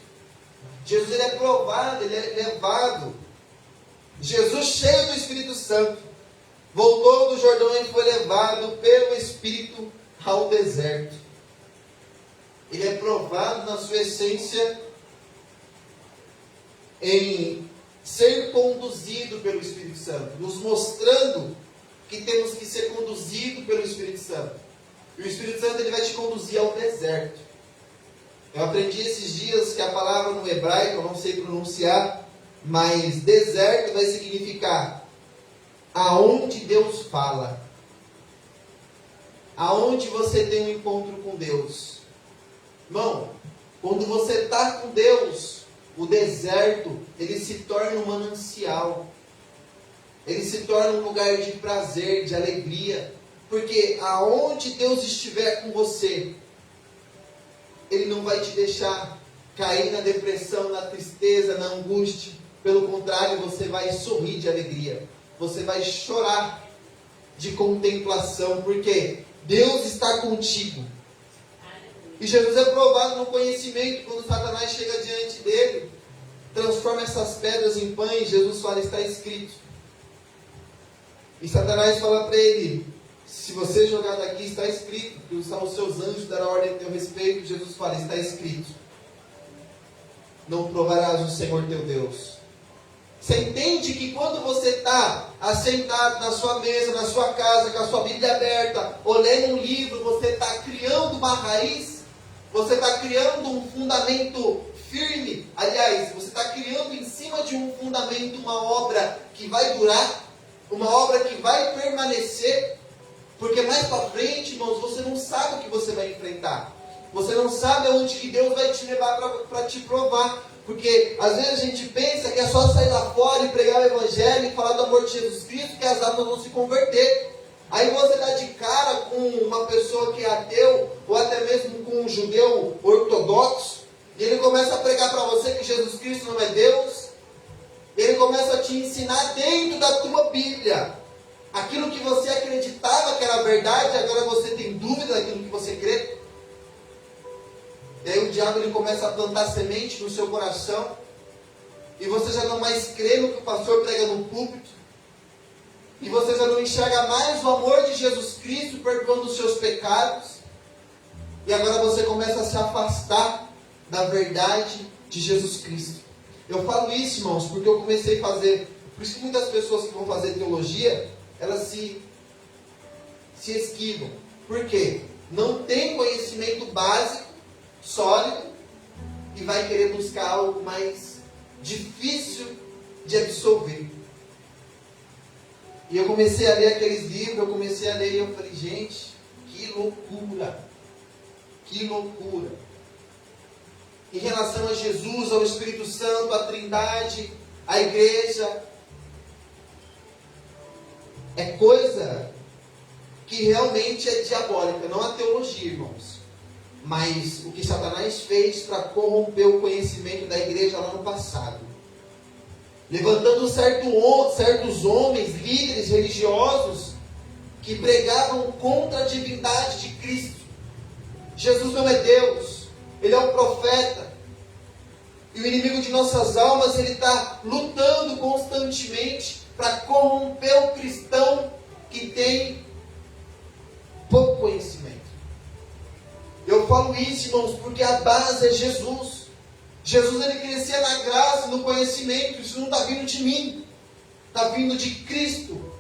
A: Jesus ele é provado, ele é levado. Jesus cheio do Espírito Santo, voltou do Jordão e foi levado pelo Espírito ao deserto. Ele é provado na sua essência em ser conduzido pelo Espírito Santo, nos mostrando que temos que ser conduzidos pelo Espírito Santo. E o Espírito Santo ele vai te conduzir ao deserto. Eu aprendi esses dias que a palavra no hebraico, eu não sei pronunciar, mas deserto vai significar aonde Deus fala. Aonde você tem um encontro com Deus. Irmão, quando você está com Deus, o deserto, ele se torna um manancial. Ele se torna um lugar de prazer, de alegria. Porque aonde Deus estiver com você, Ele não vai te deixar cair na depressão, na tristeza, na angústia. Pelo contrário, você vai sorrir de alegria. Você vai chorar de contemplação. Porque Deus está contigo. E Jesus é provado no conhecimento. Quando Satanás chega diante dele, transforma essas pedras em pães. Jesus fala, está escrito. E Satanás fala para ele, se você jogar daqui, está escrito, que os seus anjos darão ordem a teu respeito. Jesus fala, está escrito, não provarás o Senhor teu Deus. Você entende que quando você está assentado na sua mesa, na sua casa, com a sua Bíblia aberta, ou lendo um livro, você está criando uma raiz, você está criando um fundamento firme. Aliás, você está criando em cima de um fundamento uma obra que vai durar, uma obra que vai permanecer. Porque mais para frente, irmãos, você não sabe o que você vai enfrentar. Você não sabe aonde que Deus vai te levar para te provar. Porque às vezes a gente pensa que é só sair lá fora e pregar o Evangelho e falar do amor de Jesus Cristo que as almas vão se converter. Aí você dá de cara com uma pessoa que é ateu, ou até mesmo com um judeu ortodoxo, e ele começa a pregar para você que Jesus Cristo não é Deus. Ele começa a te ensinar dentro da tua Bíblia aquilo que você acreditava que era verdade, agora você tem dúvida daquilo que você crê. E aí o diabo ele começa a plantar semente no seu coração, e você já não mais crê no que o pastor prega no púlpito, e você já não enxerga mais o amor de Jesus Cristo perdoando os seus pecados, e agora você começa a se afastar da verdade de Jesus Cristo. Eu falo isso, irmãos, porque eu comecei a fazer, por isso que muitas pessoas que vão fazer teologia, elas se esquivam. Por quê? Não tem conhecimento básico, sólido, e vai querer buscar algo mais difícil de absorver. E eu comecei a ler aqueles livros, eu comecei a ler e eu falei, gente, que loucura! Que loucura! Em relação a Jesus, ao Espírito Santo, à Trindade, à Igreja, é coisa que realmente é diabólica, não a teologia, irmãos. Mas o que Satanás fez para corromper o conhecimento da igreja lá no passado. Levantando certos homens, líderes religiosos, que pregavam contra a divindade de Cristo. Jesus não é Deus, Ele é um profeta. E o inimigo de nossas almas, ele está lutando constantemente para corromper o cristão que tem pouco conhecimento. Eu falo isso, irmãos, porque a base é Jesus. Jesus, ele crescia na graça, no conhecimento. Isso não está vindo de mim, está vindo de Cristo,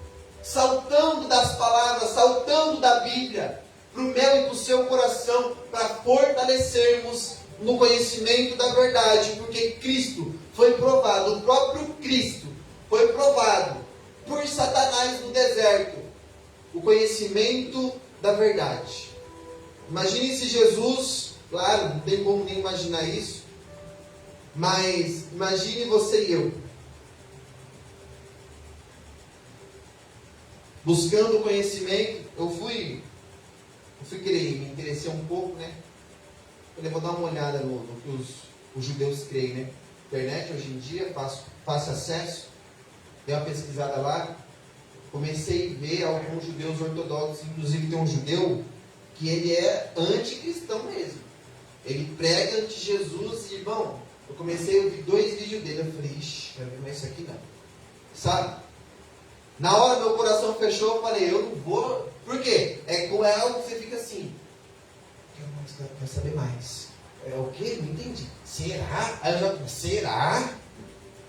A: saltando das palavras, saltando da Bíblia, para o meu e para o seu coração, para fortalecermos no conhecimento da verdade, porque Cristo foi provado, o próprio Cristo foi provado por Satanás no deserto, o conhecimento da verdade. Imagine se Jesus, claro, não tem como nem imaginar isso, mas imagine você e eu, buscando o conhecimento. Eu fui querer me interessar um pouco, né? Eu vou dar uma olhada no que os judeus creem, né? Internet hoje em dia, fácil acesso, dei uma pesquisada lá, comecei a ver alguns judeus ortodoxos, inclusive tem um judeu que ele é anticristão mesmo. Ele prega de Jesus, e irmão, eu comecei a ouvir 2 vídeos dele, eu falei, ixi, quero ver mais isso aqui não. Sabe? Na hora meu coração fechou, eu falei, eu não vou. Por quê? É algo que você fica assim, quero saber mais. É o quê? Não entendi. Será? Aí eu já, será?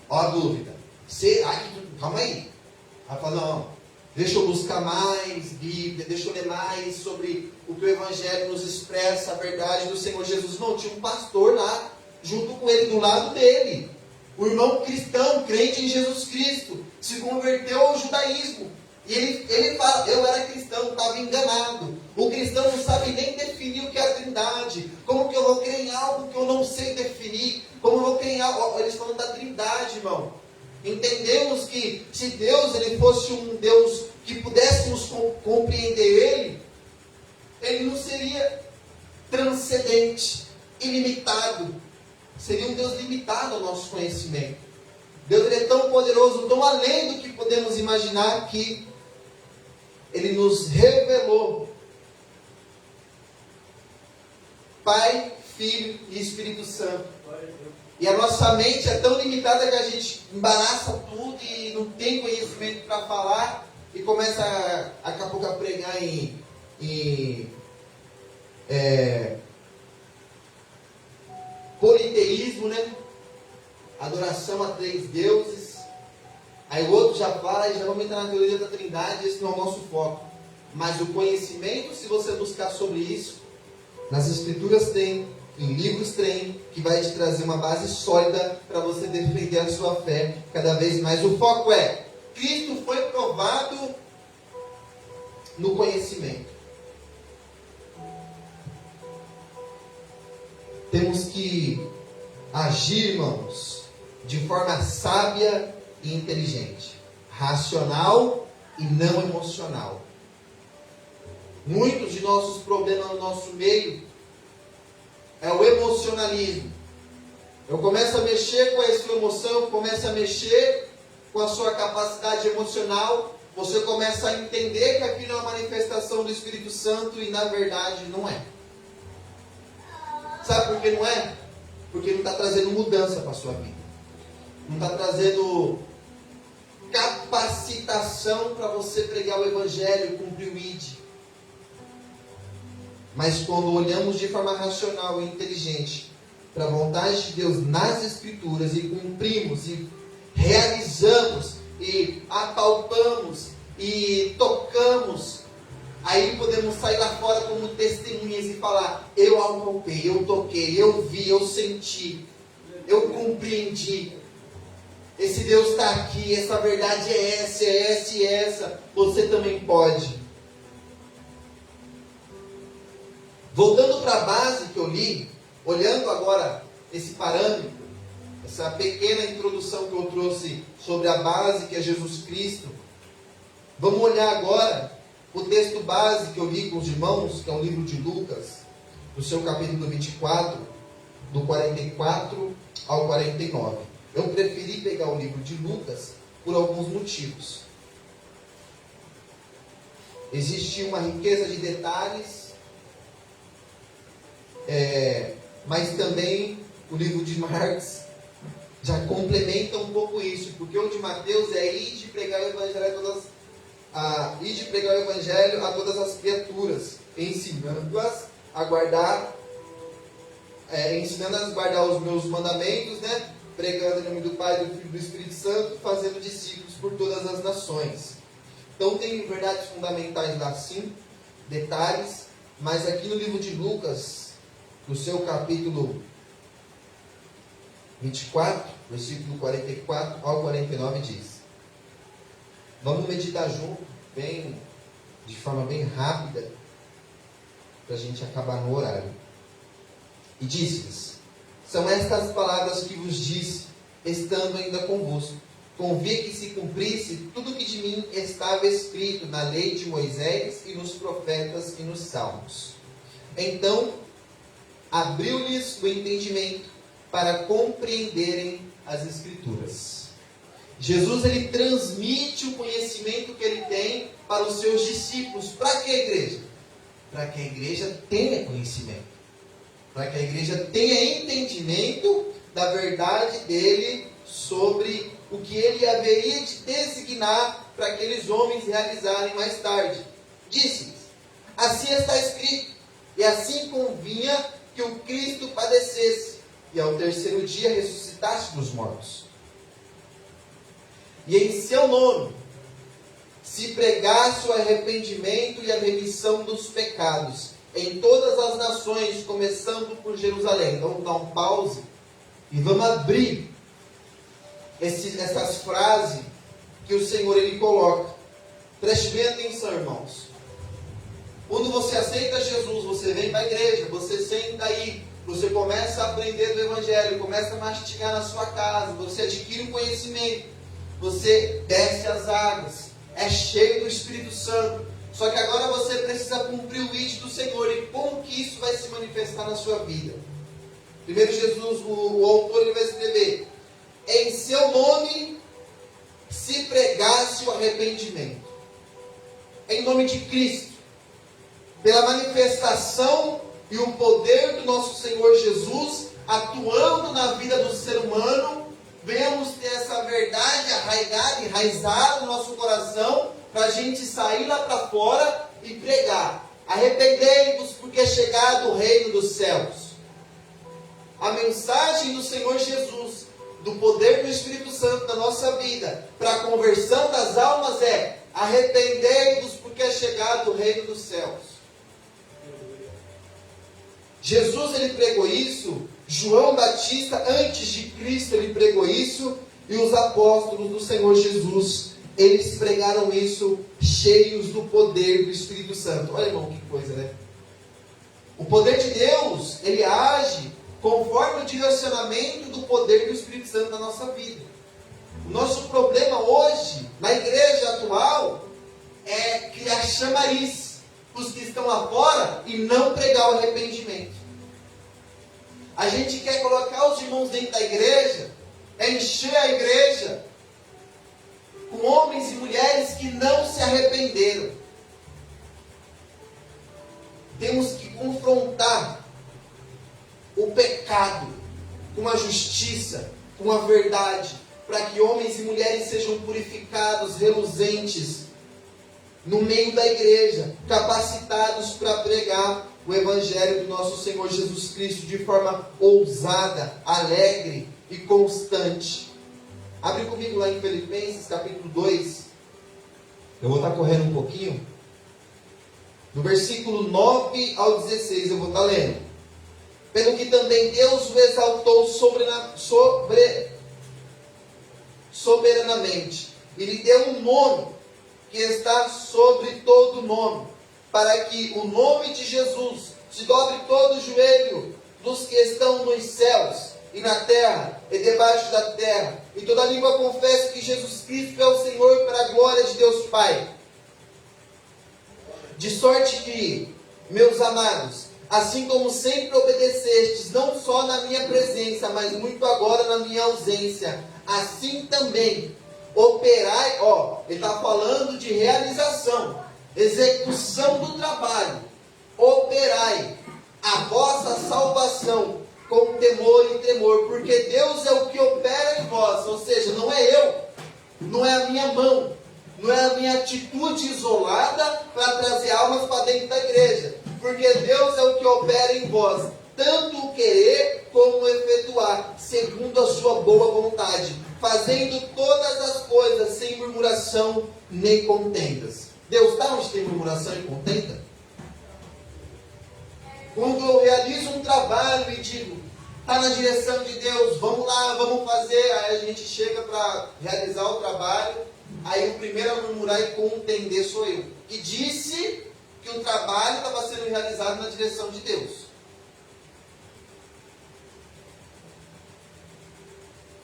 A: Ó a dúvida. Será que... Calma aí. Aí eu falo, não, deixa eu buscar mais Bíblia, deixa eu ler mais sobre o que o Evangelho nos expressa, a verdade do Senhor Jesus. Não, tinha um pastor lá, junto com ele, do lado dele. O irmão cristão, crente em Jesus Cristo, se converteu ao judaísmo. E ele fala, eu era cristão, estava enganado. O cristão não sabe nem definir o que é a Trindade. Como que eu vou crer em algo que eu não sei definir? Como eu vou crer em algo... Eles falam da Trindade, irmão. Entendemos que se Deus ele fosse um Deus que pudéssemos compreender Ele não seria transcendente, ilimitado. Seria um Deus limitado ao nosso conhecimento. Deus ele é tão poderoso, tão além do que podemos imaginar, que Ele nos revelou Pai, Filho e Espírito Santo. E a nossa mente é tão limitada que a gente embaraça tudo e não tem conhecimento para falar e começa daqui a pouco a pregar em politeísmo, né? Adoração a 3 deuses. Aí o outro já fala e já vamos entrar na teoria da Trindade. Esse não é o nosso foco. Mas o conhecimento, se você buscar sobre isso, nas Escrituras tem, em livros tem, que vai te trazer uma base sólida para você defender a sua fé cada vez mais. O foco é, Cristo foi provado no conhecimento. Temos que agir, irmãos, de forma sábia e inteligente, racional e não emocional. Muitos de nossos problemas no nosso meio é o emocionalismo. Eu começo a mexer com a sua emoção, começo a mexer com a sua capacidade emocional, você começa a entender que aquilo é uma manifestação do Espírito Santo e na verdade não é. Sabe por que não é? Porque não está trazendo mudança para a sua vida. Não está trazendo capacitação para você pregar o Evangelho, cumprir o ID. Mas quando olhamos de forma racional e inteligente para a vontade de Deus nas Escrituras e cumprimos e realizamos e apalpamos e tocamos, aí podemos sair lá fora como testemunhas e falar: eu apalpei, eu toquei, eu vi, eu senti, eu compreendi. Esse Deus está aqui, essa verdade é essa, é essa e essa. Você também pode. Voltando para a base que eu li, olhando agora esse parâmetro, essa pequena introdução que eu trouxe sobre a base que é Jesus Cristo, vamos olhar agora o texto base que eu li com os irmãos, que é o livro de Lucas, no seu capítulo 24, do 44 ao 49. Eu preferi pegar o livro de Lucas por alguns motivos. Existe uma riqueza de detalhes, mas também o livro de Marcos já complementa um pouco isso, porque o de Mateus é ir de pregar o evangelho a todas as criaturas, ensinando-as a guardar, ensinando-as a guardar os meus mandamentos, né? Pregando em nome do Pai, do Filho e do Espírito Santo, fazendo discípulos por todas as nações. Então tem verdades fundamentais lá sim, detalhes, mas aqui no livro de Lucas, no seu capítulo 24, versículo 44 ao 49 diz: vamos meditar junto, de forma bem rápida, para a gente acabar no horário. E disse-lhes: são estas palavras que vos disse, estando ainda convosco. Convia que se cumprisse tudo o que de mim estava escrito na lei de Moisés e nos profetas e nos salmos. Então abriu-lhes o entendimento para compreenderem as Escrituras. Jesus, ele transmite o conhecimento que ele tem para os seus discípulos. Para que a igreja? Para que a igreja tenha conhecimento. Para que a igreja tenha entendimento da verdade dele sobre o que ele haveria de designar para aqueles homens realizarem mais tarde. Disse-lhes: assim está escrito, e assim convinha que o Cristo padecesse, e ao terceiro dia ressuscitasse dos mortos. E em seu nome se pregasse o arrependimento e a remissão dos pecados em todas as nações, começando por Jerusalém. Vamos dar um pause e vamos abrir essas frases que o Senhor ele coloca. Preste bem atenção, irmãos. Quando você aceita Jesus, você vem para a igreja, você senta aí, você começa a aprender do Evangelho, começa a mastigar na sua casa, você adquire um conhecimento, você desce as águas, é cheio do Espírito Santo. Só que agora você precisa cumprir o ID do Senhor. E como que isso vai se manifestar na sua vida? Primeiro Jesus, o autor, ele vai escrever: em seu nome se pregasse o arrependimento. Em nome de Cristo, pela manifestação e o poder do nosso Senhor Jesus atuando na vida do ser humano, venhamos ter essa verdade arraigada, enraizada no nosso coração, para a gente sair lá para fora e pregar: arrependei-vos, porque é chegado o reino dos céus. A mensagem do Senhor Jesus, do poder do Espírito Santo na nossa vida, para a conversão das almas é: arrependei-vos, porque é chegado o reino dos céus. Jesus, ele pregou isso, João Batista, antes de Cristo, ele pregou isso, e os apóstolos do Senhor Jesus, eles pregaram isso cheios do poder do Espírito Santo. Olha, irmão, que coisa, né? O poder de Deus, ele age conforme o direcionamento do poder do Espírito Santo na nossa vida. O nosso problema hoje, na igreja atual, é criar chamariz para os que estão lá fora e não pregar o arrependimento. A gente quer colocar os irmãos dentro da igreja, encher a igreja com homens e mulheres que não se arrependeram. Temos que confrontar o pecado com a justiça, com a verdade, para que homens e mulheres sejam purificados, reluzentes, no meio da igreja, capacitados para pregar o Evangelho do nosso Senhor Jesus Cristo de forma ousada, alegre e constante. Abre comigo lá em Filipenses capítulo 2. Eu vou estar correndo um pouquinho. Do versículo 9 ao 16 eu vou estar lendo. Pelo que também Deus o exaltou soberanamente, e lhe deu um nome que está sobre todo nome, para que o nome de Jesus se dobre todo o joelho dos que estão nos céus e na terra e debaixo da terra, e toda língua confesse que Jesus Cristo é o Senhor, para a glória de Deus Pai. De sorte que, meus amados, assim como sempre obedecestes, não só na minha presença, mas muito agora na minha ausência, assim também operai. Ele está falando de realização, execução do trabalho. Operai a vossa salvação com temor e tremor, porque Deus é o que opera em vós. Ou seja, não é eu, não é a minha mão, não é a minha atitude isolada para trazer almas para dentro da igreja, porque Deus é o que opera em vós, tanto o querer como o efetuar, segundo a sua boa vontade, fazendo todas as coisas sem murmuração nem contendas. Deus está onde tem murmuração e contenda? Quando eu realizo um trabalho e digo, está na direção de Deus, vamos lá, vamos fazer, aí a gente chega para realizar o trabalho, aí o primeiro a murmurar e contender sou eu, que disse que o trabalho estava sendo realizado na direção de Deus.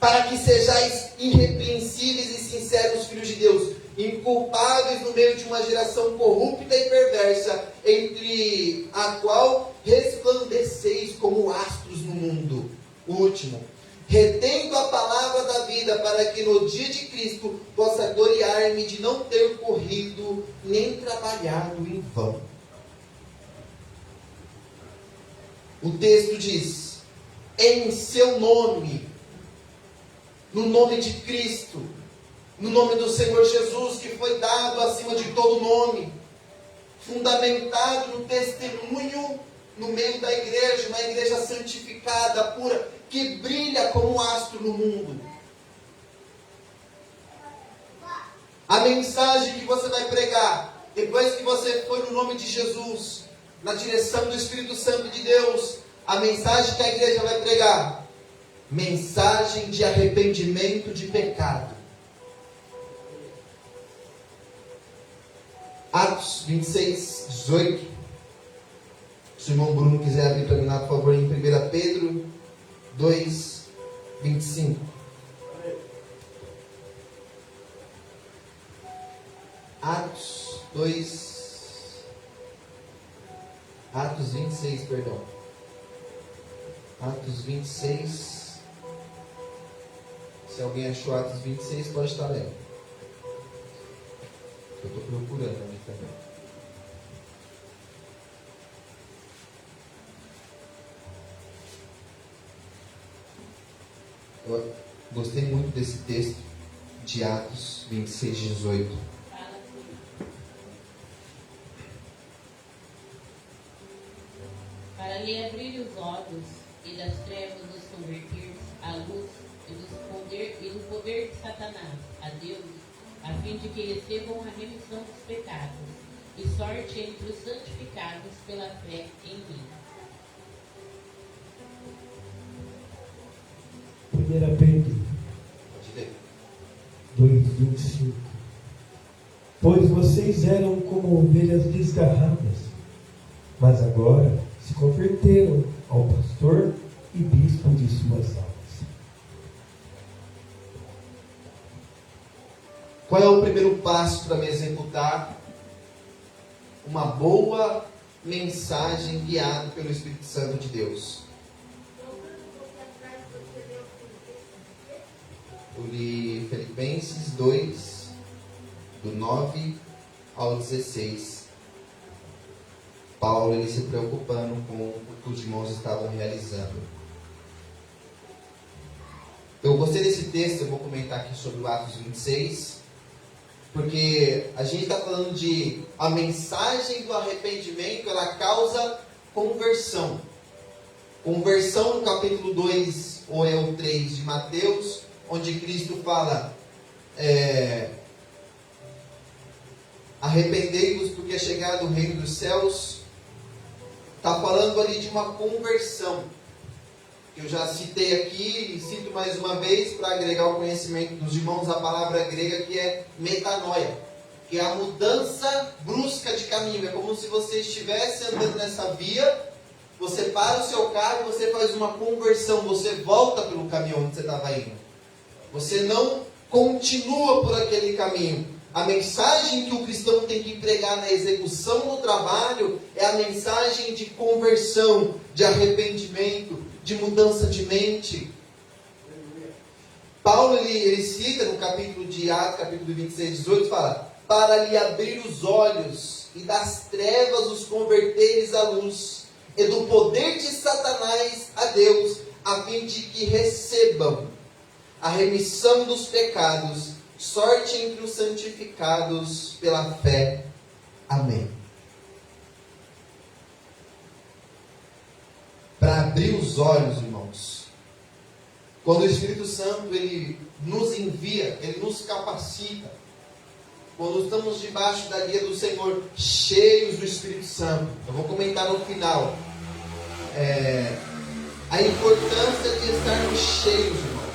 A: Para que sejais irrepreensíveis e sinceros filhos de Deus, inculpáveis no meio de uma geração corrupta e perversa, entre a qual resplandeceis como astros no mundo. Último, retendo a palavra da vida, para que no dia de Cristo possa gloriar-me de não ter corrido nem trabalhado em vão. O texto diz, em seu nome, no nome de Cristo, no nome do Senhor Jesus, que foi dado acima de todo nome, fundamentado no testemunho no meio da igreja, uma igreja santificada, pura, que brilha como um astro no mundo. A mensagem que você vai pregar, depois que você for no nome de Jesus, na direção do Espírito Santo de Deus, a mensagem que a igreja vai pregar, mensagem de arrependimento de pecado. Atos 26, 18. Se o irmão Bruno quiser abrir para mim lá, por favor, em 1 Pedro 2, 25. Atos 26, perdão. Atos 26. Se alguém achou Atos 26, pode estar lendo. Eu estou procurando aqui também. Eu gostei muito desse texto de Atos 26, 18.
D: Para lhe abrir os olhos e das trevas nos converter à luz e do poder de Satanás, a Deus, a fim de que recebam a remissão dos pecados e sorte entre os santificados pela fé em mim.
C: 1 Pedro 2, 25. pois vocês eram como ovelhas desgarradas, mas agora se converteram ao pastor e bispo de suas almas.
A: Qual é o primeiro passo para me executar uma boa mensagem guiada pelo Espírito Santo de Deus? Eu li Filipenses 2, do 9 ao 16. Paulo ele se preocupando com o que os irmãos estavam realizando. Eu gostei desse texto, eu vou comentar aqui sobre o Atos 26, porque a gente está falando de a mensagem do arrependimento, ela causa conversão. Conversão no capítulo 2 ou é o 3 de Mateus, onde Cristo fala arrependei-vos porque é chegado o reino dos céus. Está falando ali de uma conversão. Eu já citei aqui e cito mais uma vez para agregar o conhecimento dos irmãos a palavra grega que é metanoia, que é a mudança brusca de caminho. É como se você estivesse andando nessa via, você para o seu carro e você faz uma conversão, você volta pelo caminho onde você estava indo. Você não continua por aquele caminho. A mensagem que o cristão tem que pregar na execução do trabalho é a mensagem de conversão, de arrependimento, de mudança de mente. Paulo ele cita no capítulo de Atos, capítulo 26, 18, fala: para lhe abrir os olhos e das trevas os converteres à luz, e do poder de Satanás a Deus, a fim de que recebam a remissão dos pecados, sorte entre os santificados pela fé. Amém. Para abrir os olhos, irmãos, quando o Espírito Santo ele nos envia, ele nos capacita, quando estamos debaixo da guia do Senhor, cheios do Espírito Santo, eu vou comentar no final a importância de estarmos cheios, irmãos,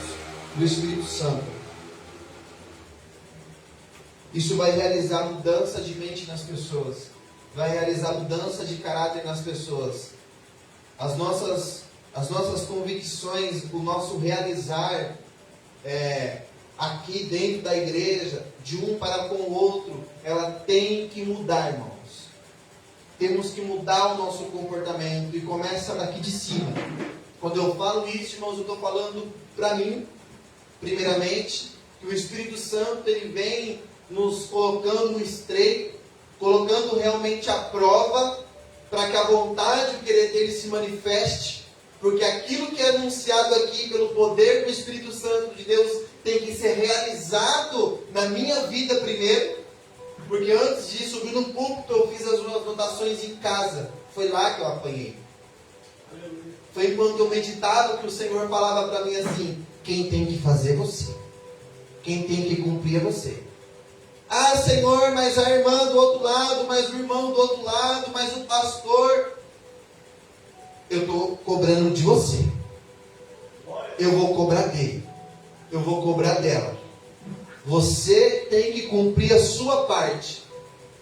A: do Espírito Santo. Isso vai realizar mudança de mente nas pessoas, vai realizar mudança de caráter nas pessoas. As nossas convicções, o nosso realizar aqui dentro da igreja, de um para com o outro, ela tem que mudar, irmãos. Temos que mudar o nosso comportamento e começa daqui de cima. Quando eu falo isso, irmãos, eu estou falando para mim, primeiramente, que o Espírito Santo ele vem nos colocando no estreito, colocando realmente à prova, para que a vontade e o querer dele se manifeste, porque aquilo que é anunciado aqui pelo poder do Espírito Santo de Deus tem que ser realizado na minha vida primeiro, porque antes de subir no púlpito eu fiz as anotações em casa, foi lá que eu apanhei. Foi enquanto eu meditava que o Senhor falava para mim assim: quem tem que fazer é você, quem tem que cumprir é você. Ah, Senhor, mas a irmã do outro lado, mas o irmão do outro lado, mas o pastor. Eu estou cobrando de você. Eu vou cobrar dele. Eu vou cobrar dela. Você tem que cumprir a sua parte,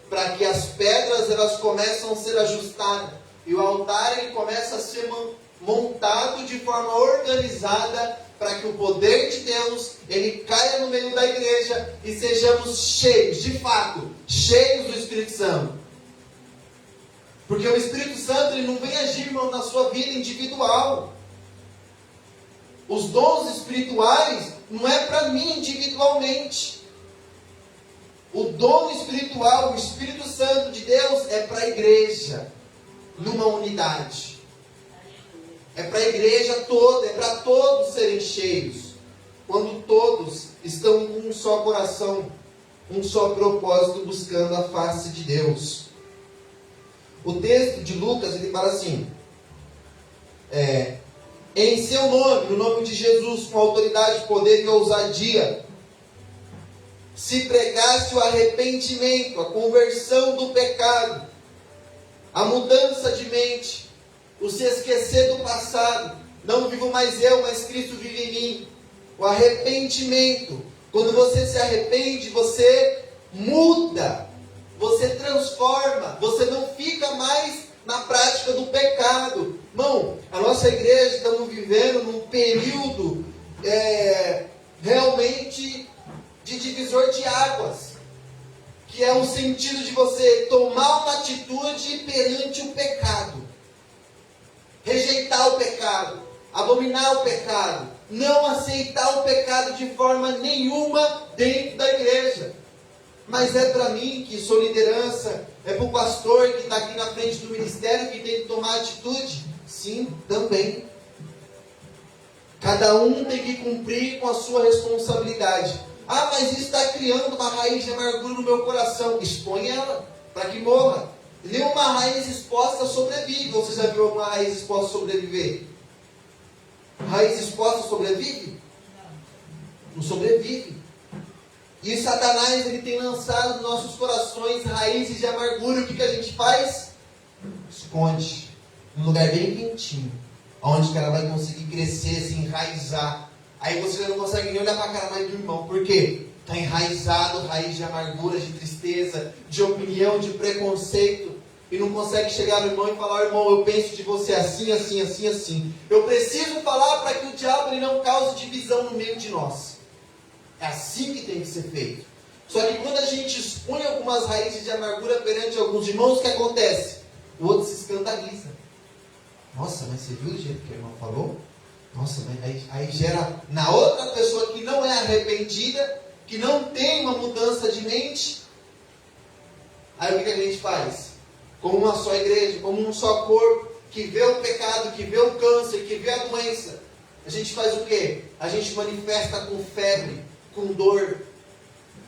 A: para que as pedras elas começem a ser ajustadas e o altar ele começa a ser montado de forma organizada, para que o poder de Deus ele caia no meio da igreja e sejamos cheios, de fato, cheios do Espírito Santo. Porque o Espírito Santo ele não vem agir, irmão, na sua vida individual. Os dons espirituais não é para mim individualmente. O dom espiritual, o Espírito Santo de Deus é para a igreja, numa unidade. É para a igreja toda, é para todos serem cheios. Quando todos estão com um só coração, um só propósito, buscando a face de Deus. O texto de Lucas, ele fala assim: em seu nome, no nome de Jesus, com autoridade, poder e ousadia, se pregasse o arrependimento, a conversão do pecado, a mudança de mente, o se esquecer do passado, não vivo mais eu, mas Cristo vive em mim. O arrependimento, quando você se arrepende, você muda, você transforma, você não fica mais na prática do pecado. Irmão, a nossa igreja estamos vivendo num período realmente de divisor de águas, que é o sentido de você tomar uma atitude perante o pecado, rejeitar o pecado, abominar o pecado, não aceitar o pecado de forma nenhuma dentro da igreja. Mas é para mim que sou liderança, é para o pastor que está aqui na frente do ministério que tem que tomar atitude? Sim, também. Cada um tem que cumprir com a sua responsabilidade. Ah, mas isso está criando uma raiz de amargura no meu coração. Expõe ela, para que morra. Nenhuma raiz exposta sobrevive. Você já viu alguma raiz exposta sobreviver? Raiz exposta sobrevive? Não sobrevive. E Satanás, ele tem lançado nos nossos corações raízes de amargura. O que a gente faz? Esconde. Num lugar bem quentinho. Onde ela vai conseguir crescer, se enraizar. Aí você não consegue nem olhar para a cara mais do irmão. Por quê? Está enraizado, raiz de amargura, de tristeza, de opinião, de preconceito. E não consegue chegar no irmão e falar: irmão, eu penso de você assim, assim, assim, assim. Eu preciso falar para que o diabo ele não cause divisão no meio de nós. É assim que tem que ser feito. Só que quando a gente expõe algumas raízes de amargura perante alguns irmãos, o que acontece? O outro se escandaliza. Nossa, mas você viu o jeito que a irmã falou? Nossa, mas aí gera na outra pessoa que não é arrependida, que não tem uma mudança de mente. Aí o que a gente faz? Como uma só igreja, como um só corpo, que vê o pecado, que vê o câncer, que vê a doença. A gente faz o quê? A gente manifesta com febre, com dor.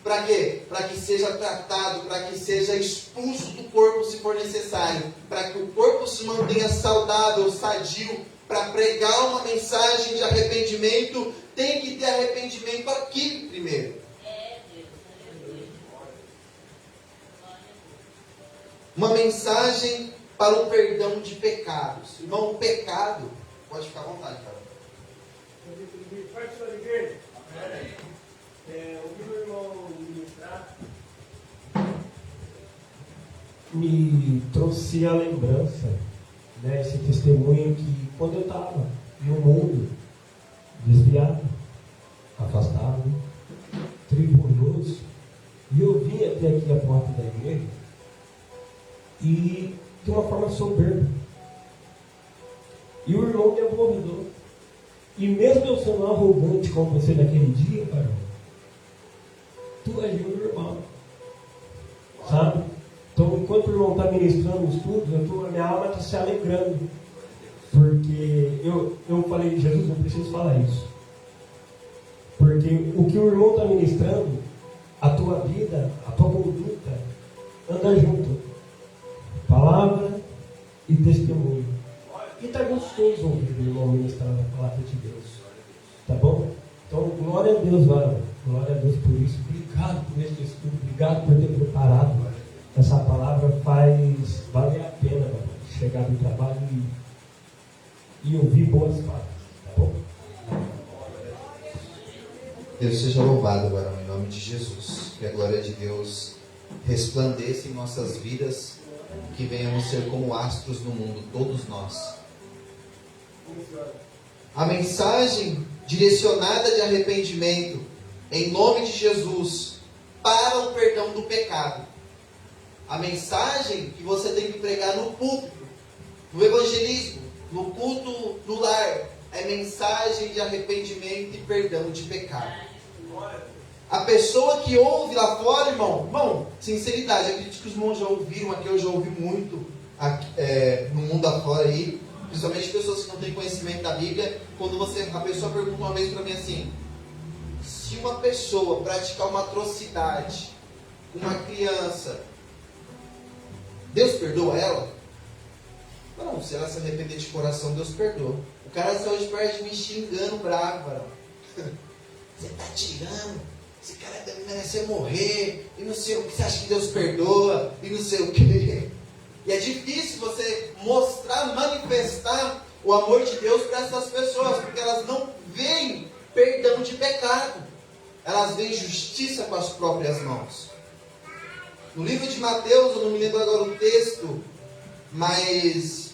A: Para quê? Para que seja tratado, para que seja expulso do corpo se for necessário. Para que o corpo se mantenha saudável, sadio. Para pregar uma mensagem de arrependimento, tem que ter arrependimento aqui primeiro. Uma mensagem para o perdão de pecados. Irmão, o pecado, pode ficar à vontade, cara.
C: Pastor igreja, ouvi o irmão ministrar, me trouxe a lembrança, né, esse testemunho que quando eu estava no mundo, desviado, afastado, tribunoso, e eu vim até aqui a porta da igreja, e de uma forma soberba. E o irmão me abordou. E mesmo eu sendo arrogante como você naquele dia, Barão, tu agiu normal. Sabe? Então, enquanto o irmão está ministrando os estudos, a minha alma está se alegrando. Porque eu falei: Jesus, eu preciso falar isso. Porque o que o irmão está ministrando, a tua vida, a tua conduta, anda junto. Palavra e testemunho. E está gostoso ouvir o irmão ministrar a palavra de Deus. Tá bom? Então, glória a Deus, varão. Glória a Deus por isso. Obrigado por esse estudo. Obrigado por ter preparado. Essa palavra faz valer a pena, varão, chegar do trabalho e ouvir boas palavras. Tá bom?
A: Deus seja louvado, varão, em nome de Jesus. Que a glória de Deus resplandeça em nossas vidas. Que venhamos ser como astros no mundo, todos nós. A mensagem direcionada de arrependimento em nome de Jesus para o perdão do pecado. A mensagem que você tem que pregar no púlpito, no evangelismo, no culto do lar, é mensagem de arrependimento e perdão de pecado. A pessoa que ouve lá fora, irmão, sinceridade, acredito que os irmãos já ouviram aqui, eu já ouvi muito aqui, no mundo afora aí, principalmente pessoas que não têm conhecimento da Bíblia. Quando a pessoa pergunta uma vez para mim assim: se uma pessoa praticar uma atrocidade com uma criança, Deus perdoa ela? Não, se ela se arrepender de coração, Deus perdoa. O cara saiu de perto de me xingando bravo, varão. Você está tirando, esse cara deve merecer morrer, e não sei o que, você acha que Deus perdoa, e não sei o que. E é difícil você mostrar, manifestar o amor de Deus para essas pessoas, porque elas não veem perdão de pecado, elas veem justiça com as próprias mãos. no livro de Mateus, eu não me lembro agora o texto, mas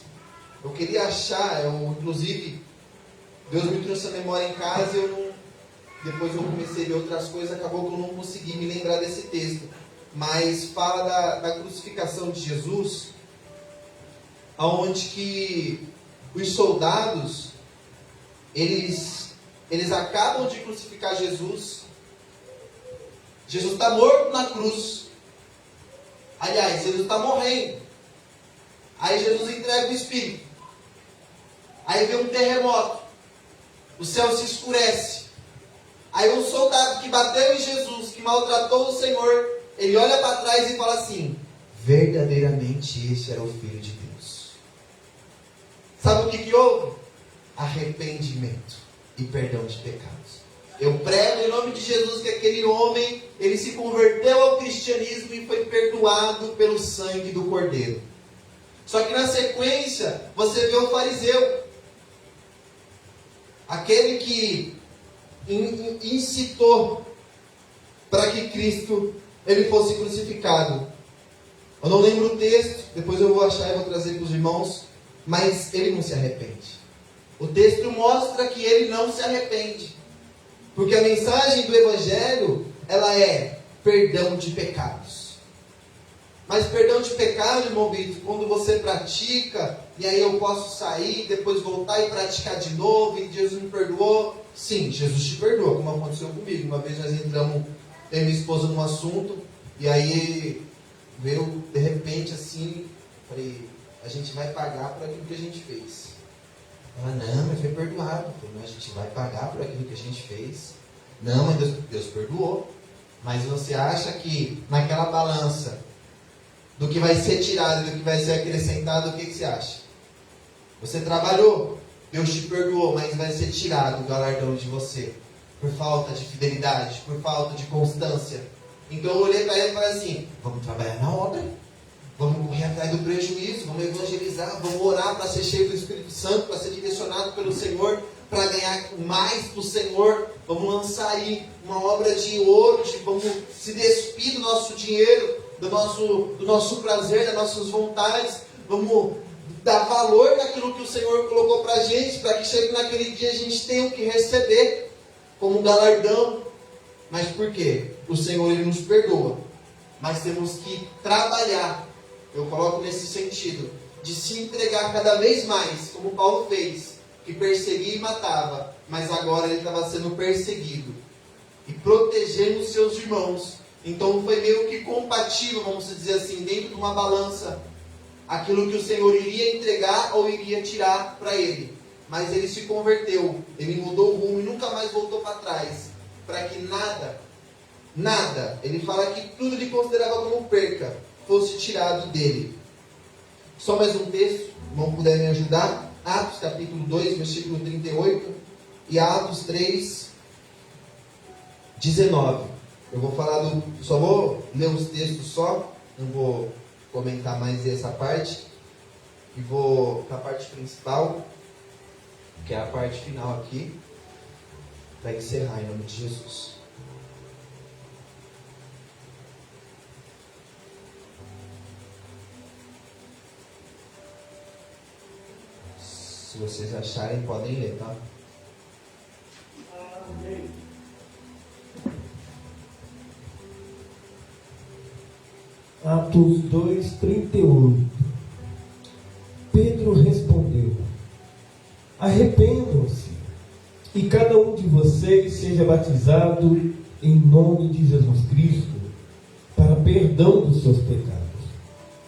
A: eu queria achar, inclusive, Deus me trouxe a memória em casa e depois eu comecei a ver outras coisas, acabou que eu não consegui me lembrar desse texto. Mas fala da crucificação de Jesus, onde que os soldados, eles acabam de crucificar Jesus. Jesus está morto na cruz. Aliás, Jesus está morrendo. Aí Jesus entrega o Espírito. Aí vem um terremoto. O céu se escurece. Aí um soldado que bateu em Jesus, que maltratou o Senhor, ele olha para trás e fala assim: verdadeiramente este era o Filho de Deus. Sabe o que houve? Arrependimento e perdão de pecados. Eu prego em nome de Jesus que aquele homem, ele se converteu ao cristianismo e foi perdoado pelo sangue do Cordeiro. Só que na sequência, você vê o fariseu. Aquele que incitou para que Cristo ele fosse crucificado. Eu não lembro o texto, depois eu vou achar e vou trazer para os irmãos, mas ele não se arrepende. O texto mostra que ele não se arrepende, porque a mensagem do Evangelho, ela é perdão de pecados. Mas perdão de pecado, irmão Vitor, quando você pratica, e aí eu posso sair, depois voltar e praticar de novo, e Jesus me perdoou. Sim, Jesus te perdoou, como aconteceu comigo. Uma vez nós entramos, eu e minha esposa, num assunto, e aí veio, de repente, assim, falei, a gente vai pagar por aquilo que a gente fez. Ela, não, mas foi perdoado. Eu falei, não, a gente vai pagar por aquilo que a gente fez. Não, mas Deus perdoou. Mas você acha que naquela balança do que vai ser tirado e do que vai ser acrescentado, o que você acha? Você trabalhou, Deus te perdoou, mas vai ser tirado o galardão de você por falta de fidelidade, por falta de constância. Então eu olhei para ele e falei assim: vamos trabalhar na obra, vamos correr atrás do prejuízo, vamos evangelizar, vamos orar para ser cheio do Espírito Santo, para ser direcionado pelo Senhor, para ganhar mais do Senhor. Vamos lançar aí uma obra de ouro, vamos se despir do nosso dinheiro, do nosso prazer, das nossas vontades. Vamos dar valor naquilo que o Senhor colocou para a gente, para que chegue naquele dia a gente tenha o que receber como um galardão. Mas por quê? O Senhor, Ele nos perdoa, mas temos que trabalhar. Eu coloco nesse sentido de se entregar cada vez mais, como Paulo fez, que perseguia e matava, mas agora ele estava sendo perseguido e protegendo os seus irmãos. Então foi meio que compatível, vamos dizer assim, dentro de uma balança, aquilo que o Senhor iria entregar ou iria tirar para ele. Mas ele se converteu, ele mudou o rumo e nunca mais voltou para trás, para que nada, ele fala que tudo ele considerava como perca, fosse tirado dele. Só mais um texto, se o irmão puder me ajudar. Atos capítulo 2, versículo 38 e Atos 3, 19. Eu vou falar só vou ler os textos só, não vou comentar mais essa parte, e vou para a parte principal, que é a parte final aqui, para encerrar em nome de Jesus. Se vocês acharem, podem ler, tá?
C: Atos 2, 38. Pedro respondeu: arrependam-se e cada um de vocês seja batizado em nome de Jesus Cristo para perdão dos seus pecados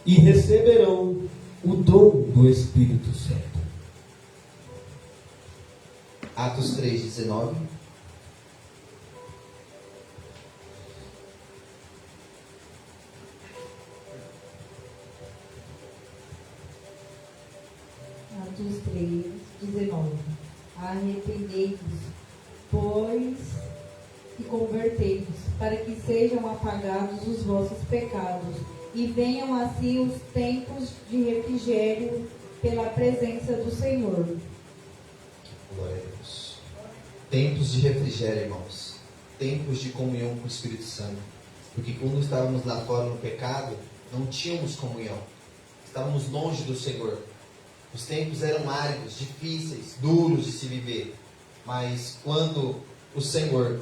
C: e receberão o dom do Espírito Santo.
A: Atos 3, 19.
E: Atos 3, 19. Arrependei-vos, pois, e convertei-vos, para que sejam apagados os vossos pecados, e venham assim os tempos de refrigério pela presença do Senhor.
A: Glória a Deus. Tempos de refrigério, irmãos. Tempos de comunhão com o Espírito Santo. Porque quando estávamos lá fora no pecado, não tínhamos comunhão. Estávamos longe do Senhor. Os tempos eram áridos, difíceis, duros de se viver. Mas quando o Senhor,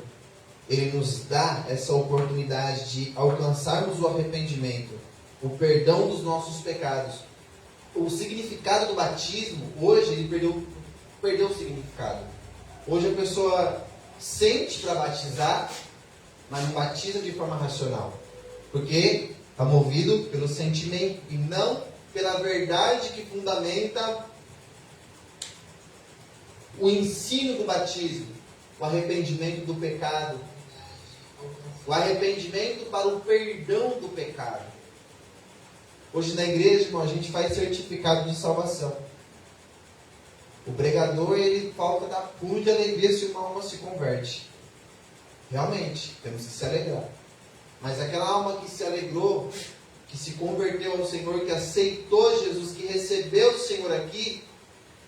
A: Ele nos dá essa oportunidade de alcançarmos o arrependimento, o perdão dos nossos pecados, o significado do batismo, hoje ele perdeu o significado. Hoje a pessoa sente para batizar, mas não batiza de forma racional. Porque está movido pelo sentimento e não pela verdade que fundamenta o ensino do batismo, o arrependimento do pecado, o arrependimento para o perdão do pecado. Hoje na igreja, irmão, a gente faz certificado de salvação. O pregador, ele falta da pulo de alegria se uma alma se converte. Realmente, temos que se alegrar. Mas aquela alma que se alegrou, que se converteu ao Senhor, que aceitou Jesus, que recebeu o Senhor aqui,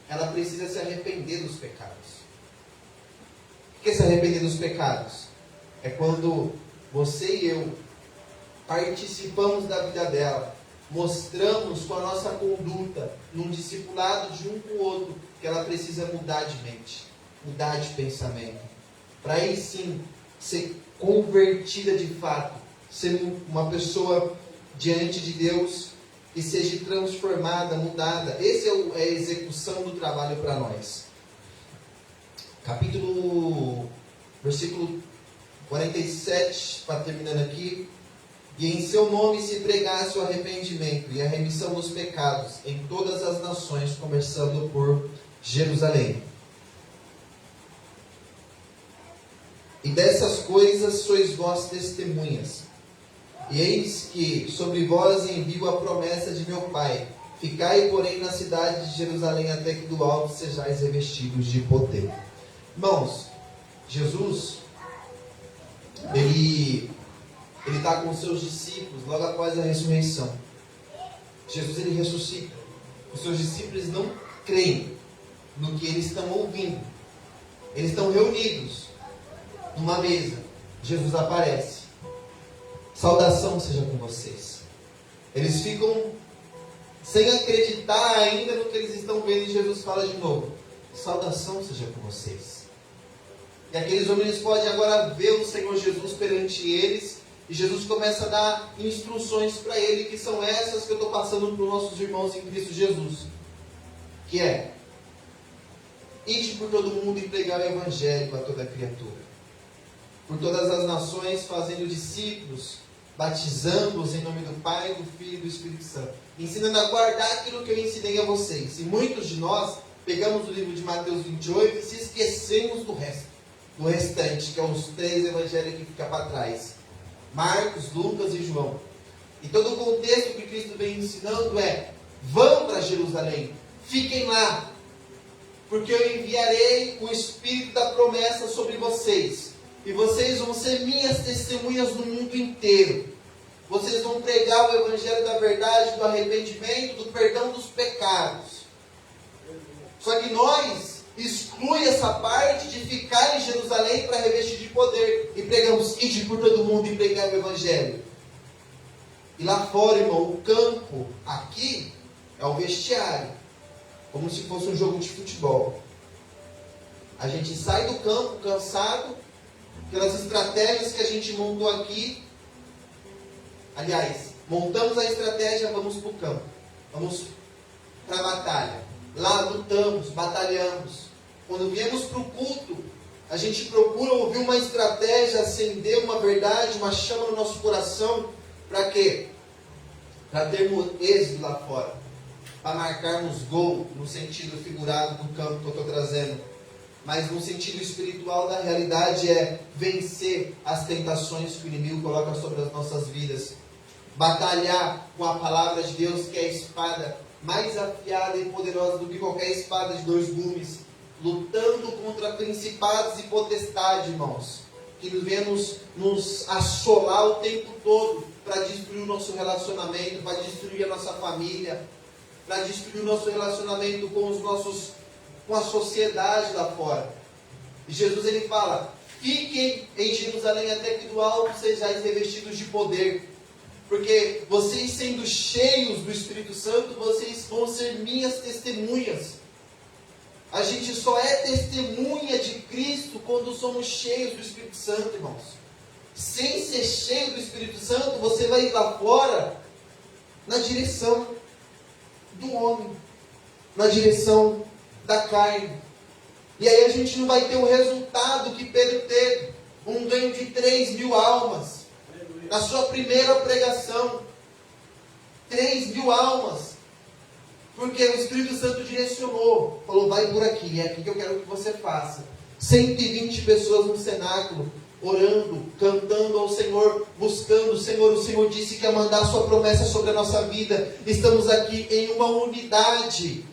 A: ela precisa se arrepender dos pecados. O que é se arrepender dos pecados? É quando você e eu participamos da vida dela, mostramos com a nossa conduta, num discipulado de um com o outro, que ela precisa mudar de mente, mudar de pensamento, para aí sim ser convertida de fato, ser uma pessoa diante de Deus e seja transformada, mudada. Essa é a execução do trabalho para nós. Versículo 47, para terminando aqui. E em seu nome se pregasse o arrependimento e a remissão dos pecados em todas as nações, começando por Jerusalém. E dessas coisas sois vós testemunhas. E eis que sobre vós envio a promessa de meu Pai. Ficai, porém, na cidade de Jerusalém, até que do alto sejais revestidos de poder. Irmãos, Jesus, Ele está com os seus discípulos logo após a ressurreição. Jesus, Ele ressuscita. Os seus discípulos não creem no que eles estão ouvindo. Eles estão reunidos numa mesa. Jesus aparece. Saudação seja com vocês. Eles ficam sem acreditar ainda no que eles estão vendo, e Jesus fala de novo: saudação seja com vocês. E aqueles homens podem agora ver o Senhor Jesus perante eles, e Jesus começa a dar instruções para ele, que são essas que eu estou passando para os nossos irmãos em Cristo Jesus, que é: ide por todo mundo e pregar o Evangelho a toda criatura, por todas as nações, fazendo discípulos, batizando-os em nome do Pai, do Filho e do Espírito Santo, ensinando a guardar aquilo que eu ensinei a vocês. E muitos de nós pegamos o livro de Mateus 28 e se esquecemos do restante, que é os 3 evangelhos que ficam para trás: Marcos, Lucas e João. E todo o contexto que Cristo vem ensinando é: vão para Jerusalém, fiquem lá, porque eu enviarei o Espírito da promessa sobre vocês, e vocês vão ser minhas testemunhas no mundo inteiro. Vocês vão pregar o Evangelho da verdade, do arrependimento, do perdão dos pecados. Só que nós exclui essa parte de ficar em Jerusalém para revestir de poder, e pregamos: ide por todo mundo e pregar o Evangelho. E lá fora, irmão, o campo aqui é o vestiário, como se fosse um jogo de futebol. A gente sai do campo cansado pelas estratégias que a gente montou aqui. Aliás, montamos a estratégia, vamos para o campo, vamos para a batalha. Lá lutamos, batalhamos. Quando viemos para o culto, a gente procura ouvir uma estratégia, acender uma verdade, uma chama no nosso coração. Para quê? Para termos êxito lá fora, para marcarmos gol, no sentido figurado do campo que eu estou trazendo, mas no sentido espiritual da realidade é vencer as tentações que o inimigo coloca sobre as nossas vidas, batalhar com a palavra de Deus, que é a espada mais afiada e poderosa do que qualquer espada de 2 gumes, lutando contra principados e potestades, irmãos, que vêm nos assolar o tempo todo para destruir o nosso relacionamento, para destruir a nossa família, para destruir o nosso relacionamento com a sociedade lá fora. E Jesus, ele fala: Fiquem em Jerusalém até que do alto sejais revestidos de poder. Porque vocês, sendo cheios do Espírito Santo, vocês vão ser minhas testemunhas. A gente só é testemunha de Cristo quando somos cheios do Espírito Santo, irmãos. Sem ser cheio do Espírito Santo, você vai ir lá fora na direção do homem, na direção da carne. E aí a gente não vai ter o resultado que Pedro teve. Um ganho de 3.000 almas. Na sua primeira pregação. 3.000 almas. Porque o Espírito Santo direcionou. Falou, vai por aqui. É aqui que eu quero que você faça. 120 pessoas no cenáculo. Orando, cantando ao Senhor, buscando o Senhor. O Senhor disse que ia mandar a sua promessa sobre a nossa vida. Estamos aqui em uma unidade,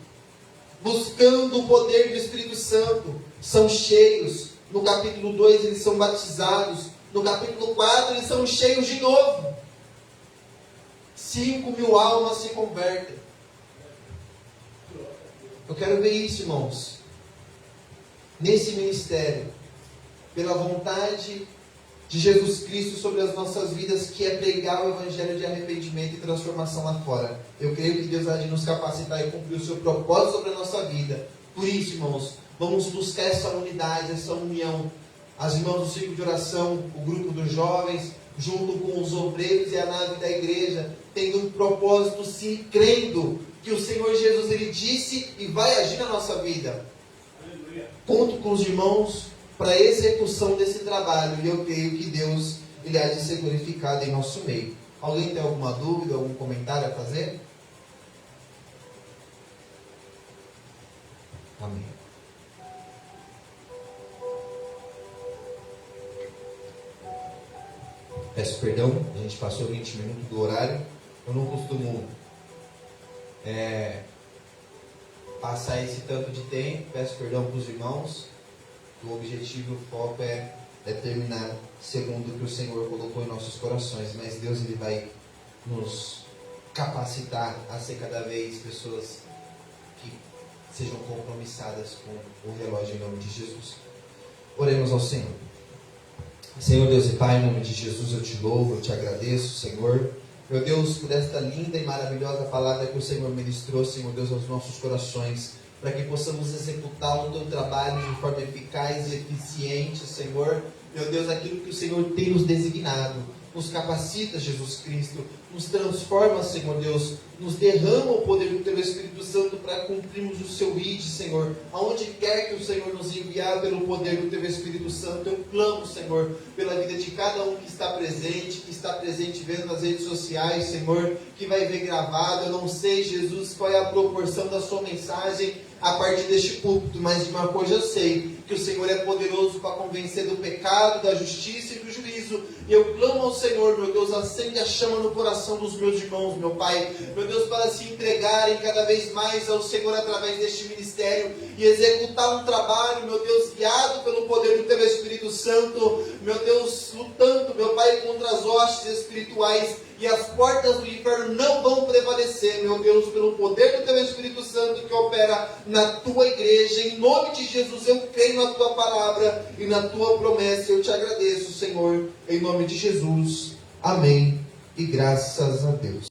A: buscando o poder do Espírito Santo. São cheios. No capítulo 2 eles são batizados. No capítulo 4 eles são cheios de novo. 5.000 almas se convertem. Eu quero ver isso, irmãos. Nesse ministério, pela vontade de Jesus Cristo sobre as nossas vidas, que é pregar o evangelho de arrependimento e transformação lá fora. Eu creio que Deus há de nos capacitar e cumprir o seu propósito sobre a nossa vida. Por isso, irmãos, vamos buscar essa unidade, essa união. As irmãs do ciclo de oração, o grupo dos jovens, junto com os obreiros e a nave da igreja, tendo um propósito, sim, crendo que o Senhor Jesus, Ele disse e vai agir na nossa vida. Aleluia. Conto com os irmãos para a execução desse trabalho, e eu creio que Deus, Ele há de ser glorificado em nosso meio. Alguém tem alguma dúvida, algum comentário a fazer? Amém. Peço perdão, a gente passou 20 minutos do horário. Eu não costumo passar esse tanto de tempo. Peço perdão para os irmãos. O objetivo, o foco é terminar segundo o que o Senhor colocou em nossos corações. Mas Deus, Ele vai nos capacitar a ser cada vez pessoas que sejam compromissadas com o relógio em nome de Jesus. Oremos ao Senhor. Senhor Deus e Pai, em nome de Jesus eu te louvo, eu te agradeço, Senhor. Meu Deus, por esta linda e maravilhosa palavra que o Senhor ministrou, Senhor Deus, aos nossos corações, para que possamos executar o teu trabalho de forma eficaz e eficiente, Senhor. Meu Deus, aquilo que o Senhor tem nos designado. Nos capacita, Jesus Cristo, nos transforma, Senhor Deus, nos derrama o poder do Teu Espírito Santo para cumprirmos o Seu ID, Senhor. Aonde quer que o Senhor nos enviar pelo poder do Teu Espírito Santo, eu clamo, Senhor, pela vida de cada um que está presente vendo nas redes sociais, Senhor, que vai ver gravado. Eu não sei, Jesus, qual é a proporção da Sua mensagem a partir deste púlpito, mas de uma coisa eu sei, que o Senhor é poderoso para convencer do pecado, da justiça e do juízo. E eu clamo ao Senhor, meu Deus, acende a chama no coração dos meus irmãos, meu Pai, meu Deus, para se entregarem cada vez mais ao Senhor através deste ministério e executar um trabalho, meu Deus, guiado pelo poder do Teu Espírito Santo, meu Deus, lutando, meu Pai, contra as hostes espirituais, e as portas do inferno não vão prevalecer, meu Deus, pelo poder do Teu Espírito Santo que opera na Tua igreja. Em nome de Jesus, eu creio na Tua palavra e na Tua promessa. Eu te agradeço, Senhor, em nome de Jesus. Amém. E graças a Deus.